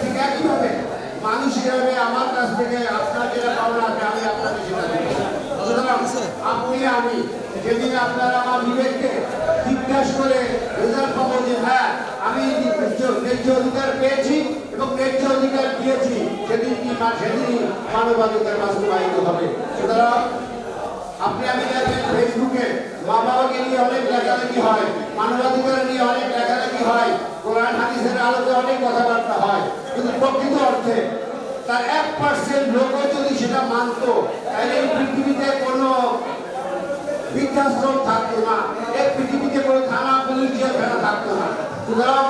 ঠিক একইভাবে মানুষ হিসাবে আমার কাছ থেকে আপনার যেটা পাওয়া আছে আমি আপনাকে সেটা দেব। সুতরাং আপনি আমি যেদিন আপনারা আমার বিবেককে জিজ্ঞাসা করে রেজাল্ট পাবো যে হ্যাঁ আমি ন্যায্য অধিকার পেয়েছি এবং ন্যায্য অধিকার দিয়েছি, সেদিনই মানবাধিকার বাস্তবায়িত হবে। সুতরাং আপনি আমি দেখবেন ফেসবুকে মা বাবাকে নিয়ে অনেক লেখালেখি হয়, মানবাধিকার নিয়ে অনেক লেখালেখি হয়, কোরআন হাদিসের আলোকে অনেক কথাবার্তা হয়, কিন্তু প্রকৃত অর্থে তার 1% লোকও যদি সেটা মানতো তাহলে এই পৃথিবীতে কোনো বৃদ্ধাশ্রম থাকতো না, এই পৃথিবীতে কোনো থানা পুলিশ জেলখানা থাকতো না। সুতরাং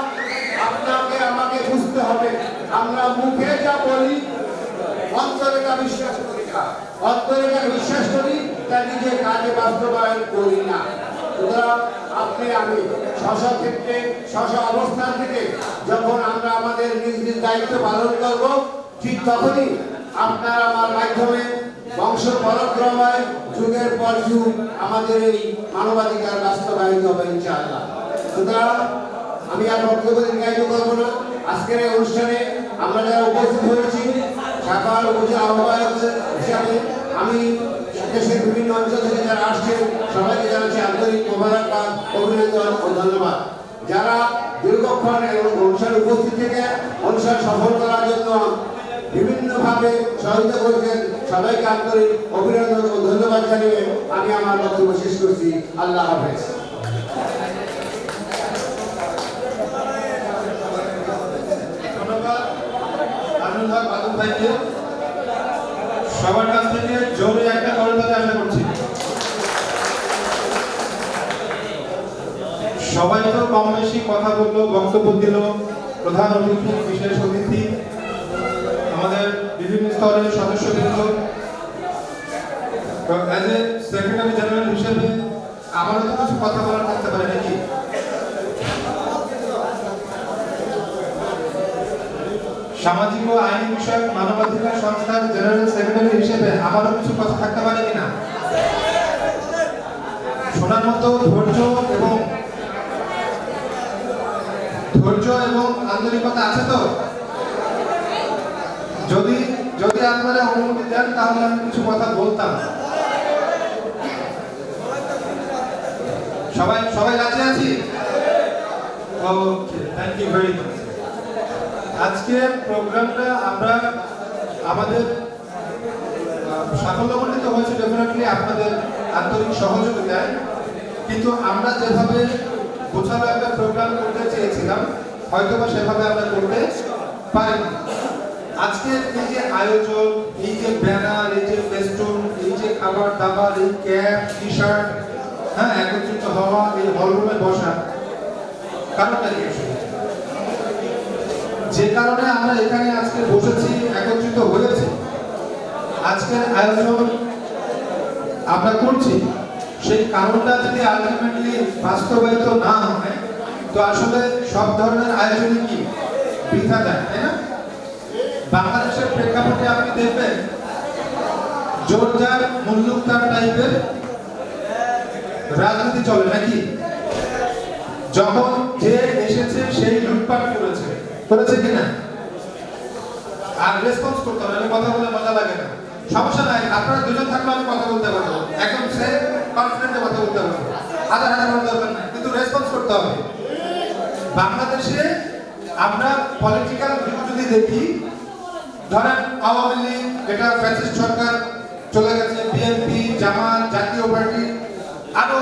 আপনাকে আমাকে বুঝতে হবে আমরা মুখে যা বলি অন্তরে তা বিশ্বাস করি না, অন্তরে যা বিশ্বাস করি তা নিজে কাজে বাস্তবায়ন করি না। সুতরাং আপনি আমি স্ব ক্ষেত্রে স্ব অবস্থান থেকে যখন আমরা আমাদের নিজ নিজ দায়িত্ব পালন করব ঠিক তখনই আপনার আমার মাধ্যমে বংশ পরক্রমায় যুগের পর যুগ আমাদের এই মানবাধিকার বাস্তবায়িত হবে ইনশাআল্লাহ। সুতরাং আমি আর বক্তব্য দীর্ঘায়িত করব না। আজকের এই অনুষ্ঠানে আমরা যারা উপস্থিত হয়েছি সাকাল উপজেলা আহ্বায়ক হিসাবে আমি দেশের বিভিন্ন অঞ্চল থেকে যারা আসছেন সবাইকে জানাচ্ছি আন্তরিক মোবারকবাদ, অভিনন্দন ও ধন্যবাদ। যারা দীর্ঘক্ষণ অনুষ্ঠানে উপস্থিত থেকে অনুষ্ঠান সফল করার জন্য বিভিন্নভাবে সহায়তা করছেন সবাইকে আন্তরিক অভিনন্দন ও ধন্যবাদ জানিয়ে আমি আমার বক্তব্য শেষ করছি। আল্লাহ হাফেজ। সবার কাছ থেকে জোরে একটা করতালি আশা করছি। সবাই তো কম বেশি কথা বললো, বক্তব্য দিল, প্রধান অতিথি বিশেষ অতিথি আমাদের বিভিন্ন স্তরের সদস্যবৃন্দ। অ্যাজ এ সেক্রেটারি জেনারেল হিসেবে আমারও তো কিছু কথা বলার থাকতে পারে নাকি? সামাজিক ও আইনি বিষয়ক মানবাধিকার সংস্থার জেনারেল সেক্রেটারি হিসেবে আমারও কিছু কথা থাকতে পারে কিনা? শোনার মতো ধৈর্য এবং আন্তরিকতা আছে তো? যদি যদি আপনারা অনুমতি দেন তাহলে আমি কিছু কথা বলতাম। সবাই রাজি আছি? ওকে, থ্যাংক ইউ ভেরি মাচ। আজকে প্রোগ্রামটা আমরা আমাদের সাফল্যমণ্ডিত হয়েছে ডেফিনেটলি আপনাদের আন্তরিক সহযোগিতায়, কিন্তু আমরা যেভাবে গোছানো একটা প্রোগ্রাম করতে চেয়েছিলাম হয়তোবা সেভাবে আমরা করতে পারিনি। আজকে এই যে আয়োজন, এই যে ব্যানার, এই যে ফেস্টুন, এই যে খাবার দাবার, এই ক্যাপ টি শার্ট, হ্যাঁ একত্রিত হওয়া, এই হলরুমে বসা, কারণটা কি? যে কারণে আমরা এখানে আজকে বসেছি, একত্রিত হয়েছি, আজকের আয়োজন আমরা করছি, সেই কারণটা যদি আলটিমেটলি বাস্তবায়িত না হয় তো আসলে সব ধরনের আয়োজনই কি বৃথা যায়, তাই না? বাংলাদেশের প্রেক্ষাপটে আপনি দেখবেন জোরদার মুল্লুকদার টাইপের রাজনীতি চলে নাকি? যখন যে এসেছে সেই লুটপাট করেছে কিনা? আর রেসপন্স করতে হবে, কথা বলে মজা লাগে না। সমস্যা নাই, আপনারা দুজন থাকলে আমি কথা বলতে পারবো, একদম সে কনফিডেন্টে কথা বলতে পারবো, হাজার দরকার নাই, কিন্তু রেসপন্স করতে হবে। বাংলাদেশে আমরা পলিটিক্যাল ভিউ যদি দেখি, ধরেন আওয়ামী লীগ, এটা ফ্যাসিস্ট সরকার চলে গেছে, বিএনপি, জামাত, জাতীয় পার্টি, আরো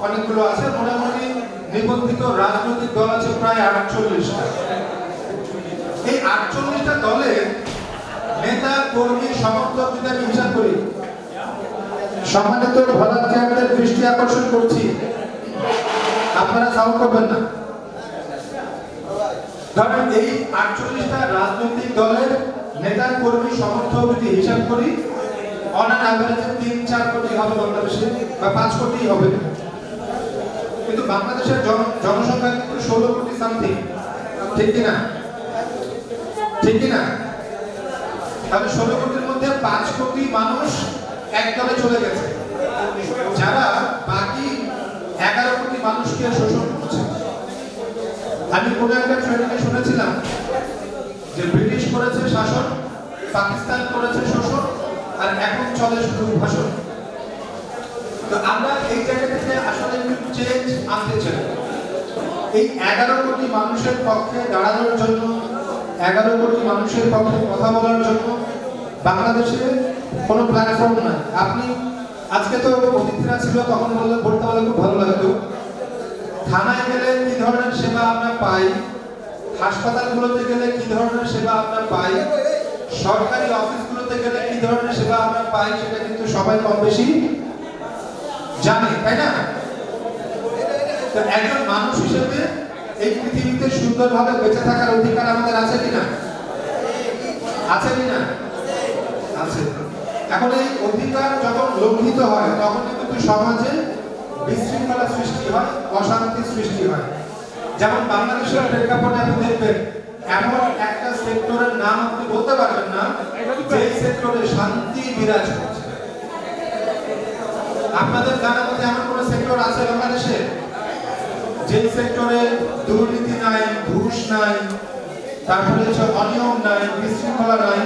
অনেকগুলো আছে, মোটামুটি নিবন্ধিত রাজনৈতিক দল আছে প্রায় 48টা। এই 48টা দলের নেতা কর্মী সমর্থক যদি আমি হিসাব করি, সম্মানিত ভলান্টিয়ারদের দৃষ্টি আকর্ষণ করছি, আপনারা সাউন্ড করবেন না। ধরেন এই 48টা রাজনৈতিক দলের নেতা কর্মী সমর্থক যদি হিসাব করি, অন অ্যান অ্যাভারেজে 3-4 কোটি হবে বাংলাদেশে, বা 5 কোটি হবে। কিন্তু বাংলাদেশের জনসংখ্যা কিন্তু 16 কোটি সামথিং, ঠিক কিনা? ঠিক কিনা? তাহলে 16 কোটির মধ্যে 5 কোটি মানুষ এক দলে চলে গেছে, যারা বাকি 11 কোটি মানুষকে শোষণ করছে। আমি কোনো একটা ট্রেনিংয়ে শুনেছিলাম যে ব্রিটিশ করেছে শাসন, পাকিস্তান করেছে শোষণ, আর এখন চলে শুধু ভাষণ। তো আমরা এই জায়গা থেকে আসলে একটু চেঞ্জ আনতে চাই। এই 11 কোটি মানুষের পক্ষে দাঁড়ানোর জন্য, 11 কোটি মানুষের পক্ষে কথা বলার জন্য বাংলাদেশে কোনো প্ল্যাটফর্ম নাই। আপনি আজকে তো অতিথিরা ছিল, তখন বলতে পারলে খুব ভালো লাগতো। থানায় গেলে কি ধরনের সেবা আমরা পাই, হাসপাতালগুলোতে গেলে কি ধরনের সেবা আমরা পাই, সরকারি অফিসগুলোতে গেলে কি ধরনের সেবা আমরা পাই, সেটা কিন্তু সবাই কম বেশি জানে, তাই না? তো একজন মানুষ হিসেবে এই পৃথিবীতে সুন্দরভাবে বেঁচে থাকার অধিকার আমাদের আছে কিনা? আছে কিনা? আছে। এখন এই অধিকার যখন লঙ্ঘিত হয়, তখন কিন্তু সমাজে বিশৃঙ্খলা সৃষ্টি হয়, অশান্তি সৃষ্টি হয়। যেমন বাংলাদেশের প্রেক্ষাপটে আপনি দেখবেন, এমন একটা সেক্টরের নাম আপনি বলতে পারবেন না যে সেক্টরে শান্তি বিরাজ করছে। আপনাদের জানা মতে এমন কোন সেক্টর আছে বাংলাদেশে যে সেক্টরে দুর্নীতি নাই, ঘুষ নাই, তারপরে হচ্ছে অনিয়ম নাই, বিশৃঙ্খলা নাই?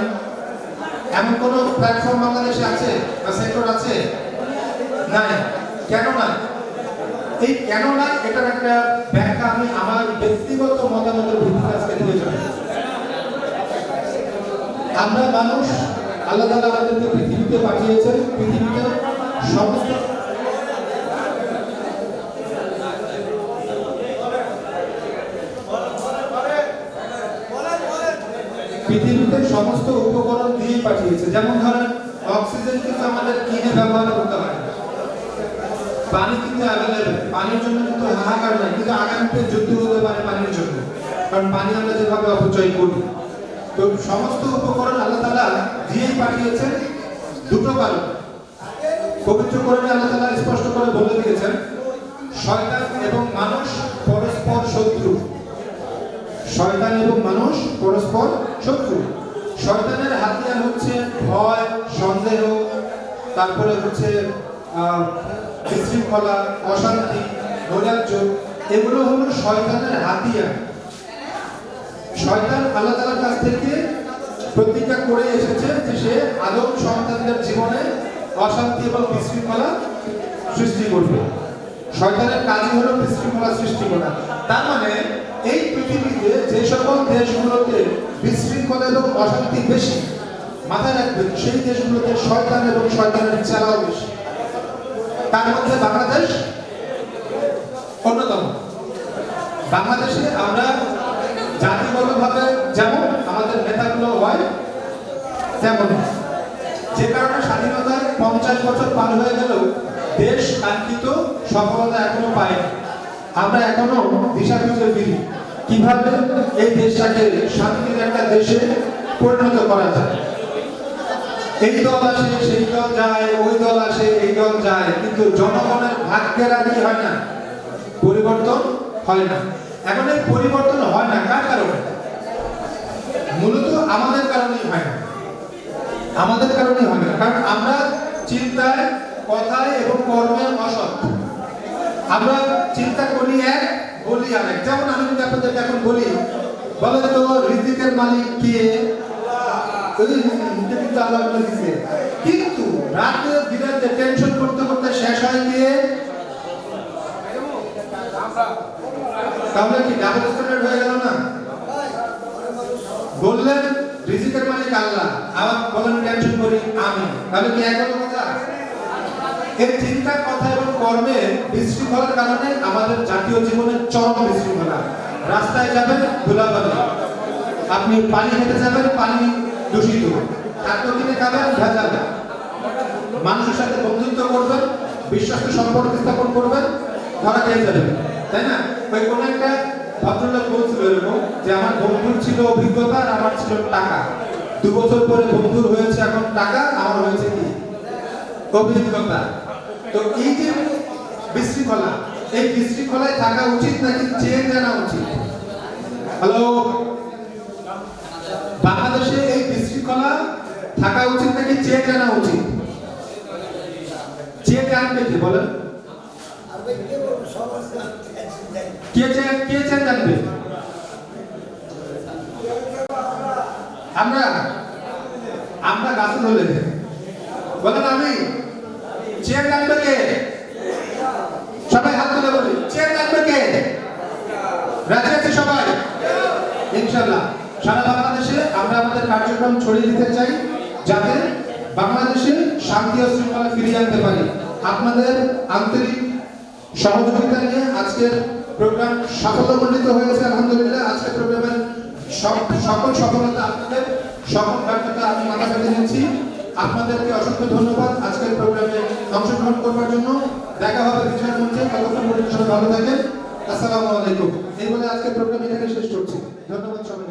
এমন কোন প্ল্যাটফর্ম বাংলাদেশে আছে বা সেক্টর আছে? নাই। কেন নাই? এই কেন নাই এটার একটা ব্যাখ্যা আমি আমার ব্যক্তিগত মতামতের ভিত্তিতে আজকে দিয়ে যাব। আমরা মানুষ, আল্লাহ তাআলা আমাদেরকে পৃথিবীতে পাঠিয়েছেন, পৃথিবীতে সমস্ত পৃথিবীতে সমস্ত উপকরণ দিয়ে পাঠিয়েছে। যেমন ধরেন অক্সিজেন কিন্তু আমাদের কিনে ব্যবহার করতে হয়, পানি কিন্তু অ্যাভেলেবল, পানির জন্য কিন্তু হাহাকার নাই, কিন্তু আগামীতে যুদ্ধ হতে পারে পানির জন্য, কারণ পানি আমরা যেভাবে অপচয় করি। তো সমস্ত উপকরণ আল্লাহ তাআলা দিয়েই পাঠিয়েছেন দুটো কারণ। পবিত্র কোরআনে আল্লাহ তাআলা স্পষ্ট করে বলে দিয়েছেন, শয়তান এবং মানুষ পরস্পর শত্রু। শয়তান এবং মানুষ পরস্পর শত্রু। শয়তানের হাতিয়ার হচ্ছে ভয়, সন্দেহ, তারপরে হচ্ছে বিশৃঙ্খলা, অশান্তি, নৈরাজ্য। এগুলো হলো শয়তানের হাতিয়ার। শয়তান আল্লাহ তাআলার কাছ থেকে প্রতিজ্ঞা করে এসেছে যে সে আদম সন্তানদের জীবনে অশান্তি এবং বিশৃঙ্খলা সৃষ্টি করবে। শয়তানের কাজই হলো বিশৃঙ্খলা সৃষ্টি করা। তার মানে এই পৃথিবীতে যে সকল দেশগুলোতে বিশৃঙ্খলা এবং অশান্তি বেশি, মাথায় রাখবেন সেই দেশগুলোতে শয়তান এবং শয়তানের চালাও বেশি। তার মধ্যে বাংলাদেশ অন্যতম। বাংলাদেশে আমরা জাতিগতভাবে যেমন আমাদের নেতাগুলো হয় তেমন, যে কারণে স্বাধীনতার 50 বছর পার হয়ে গেল দেশ কাঙ্ক্ষিত সফলতা এখনো পায়নি। আমরা এখনো দিশা খুঁজে ফিরি কিভাবে এই দেশটাকে শান্তির একটা দেশে পরিণত করা যায়। এই দল আসে, সেই দল যায়, ওই দল আসে, এই দল যায়, কিন্তু জনগণের ভাগ্যের আর কি হয় না, পরিবর্তন হয় না। এখন এই পরিবর্তন হয় না কার কারণে? মূলত আমাদের কারণেই হয় না। আমাদের কারণেই হয় না, কারণ আমরা চিন্তায়, কথায় এবং কর্মে অসৎ। আমরা চিন্তা করি এক, বলি আরেক। যেমন আমি যদি আপনাদেরকে এখন বলি, বলেন তো রিজিকের মালিক কে? কিন্তু আল্লাহ দিচ্ছে, কিন্তু রাতে বিরাতে টেনশন করতে করতে শেষ হয় গিয়ে, তাহলে কি ডাবল স্ট্যান্ডার্ড হয়ে গেল না? বললেন রিজিকের মালিক আল্লাহ, আবার বলেন টেনশন করি আমি, তাহলে কি এক হলো কথা? এই চিন্তা, কথা এবং কর্মে বিশৃঙ্খলার কারণে আমাদের জাতীয় জীবনের চরম বিশৃঙ্খলা। রাস্তায় যাবেন ধুলাবালি, আপনি পানি খেতে যাবেন পানি দূষিত, খাদ্য কিনে খাবেন ভেজাল, মানুষের সাথে বন্ধুত্ব করবেন, বিশ্বস্ত সম্পর্ক স্থাপন করবেন, ধরা খেয়ে যাবেন, তাই না? ওই কোন একটা ভদ্রলোক বলছিল এরকম যে আমার বন্ধুর ছিল অভিজ্ঞতা আর আমার ছিল টাকা, 2 বছর পরে বন্ধুর হয়েছে এখন টাকা, আমার হয়েছে কি অভিজ্ঞতা। তো এই যে বিশৃঙ্খলা, এই বিশৃঙ্খলায় থাকা উচিত নাকি চেয়ে জানা উচিত? হ্যালো, বাংলাদেশে এই বিশৃঙ্খলা থাকা উচিত নাকি চেয়ে জানা উচিত? চেয়ে জানবে কি বলেন? কে চেয়ে জানবে? আমরা গাছুল হলে বলেন আমি। চেয়ে জানবে কে? সবাই হাত তুলে বলি, চেয়ে জানবে কে? রাজি আছে সবাই? ইনশাআল্লাহ সারা বাংলাদেশে আমরা আমাদের কার্যক্রম ছড়িয়ে দিতে চাই, যাতে বাংলাদেশে শান্তি ও শৃঙ্খলা ফিরিয়ে আনতে পারি। আপনাদের আন্তরিক সহযোগিতা নিয়ে আজকের প্রোগ্রাম সাফল্যমণ্ডিত হয়েছে আলহামদুলিল্লাহ। আজকের প্রোগ্রামের সকল সফলতা আপনাদের, সকল ব্যর্থতা আমি মাথা পেতে নিচ্ছি। আপনাদেরকে অসংখ্য ধন্যবাদ আজকের প্রোগ্রামে অংশগ্রহণ করবার জন্য। দেখা হবে বিজয়ের মঞ্চে, ততক্ষণ পর্যন্ত সবাই ভালো থাকেন। আসসালামু আলাইকুম। এই বলে আজকের প্রোগ্রাম এখানে শেষ করছি। ধন্যবাদ সবাই।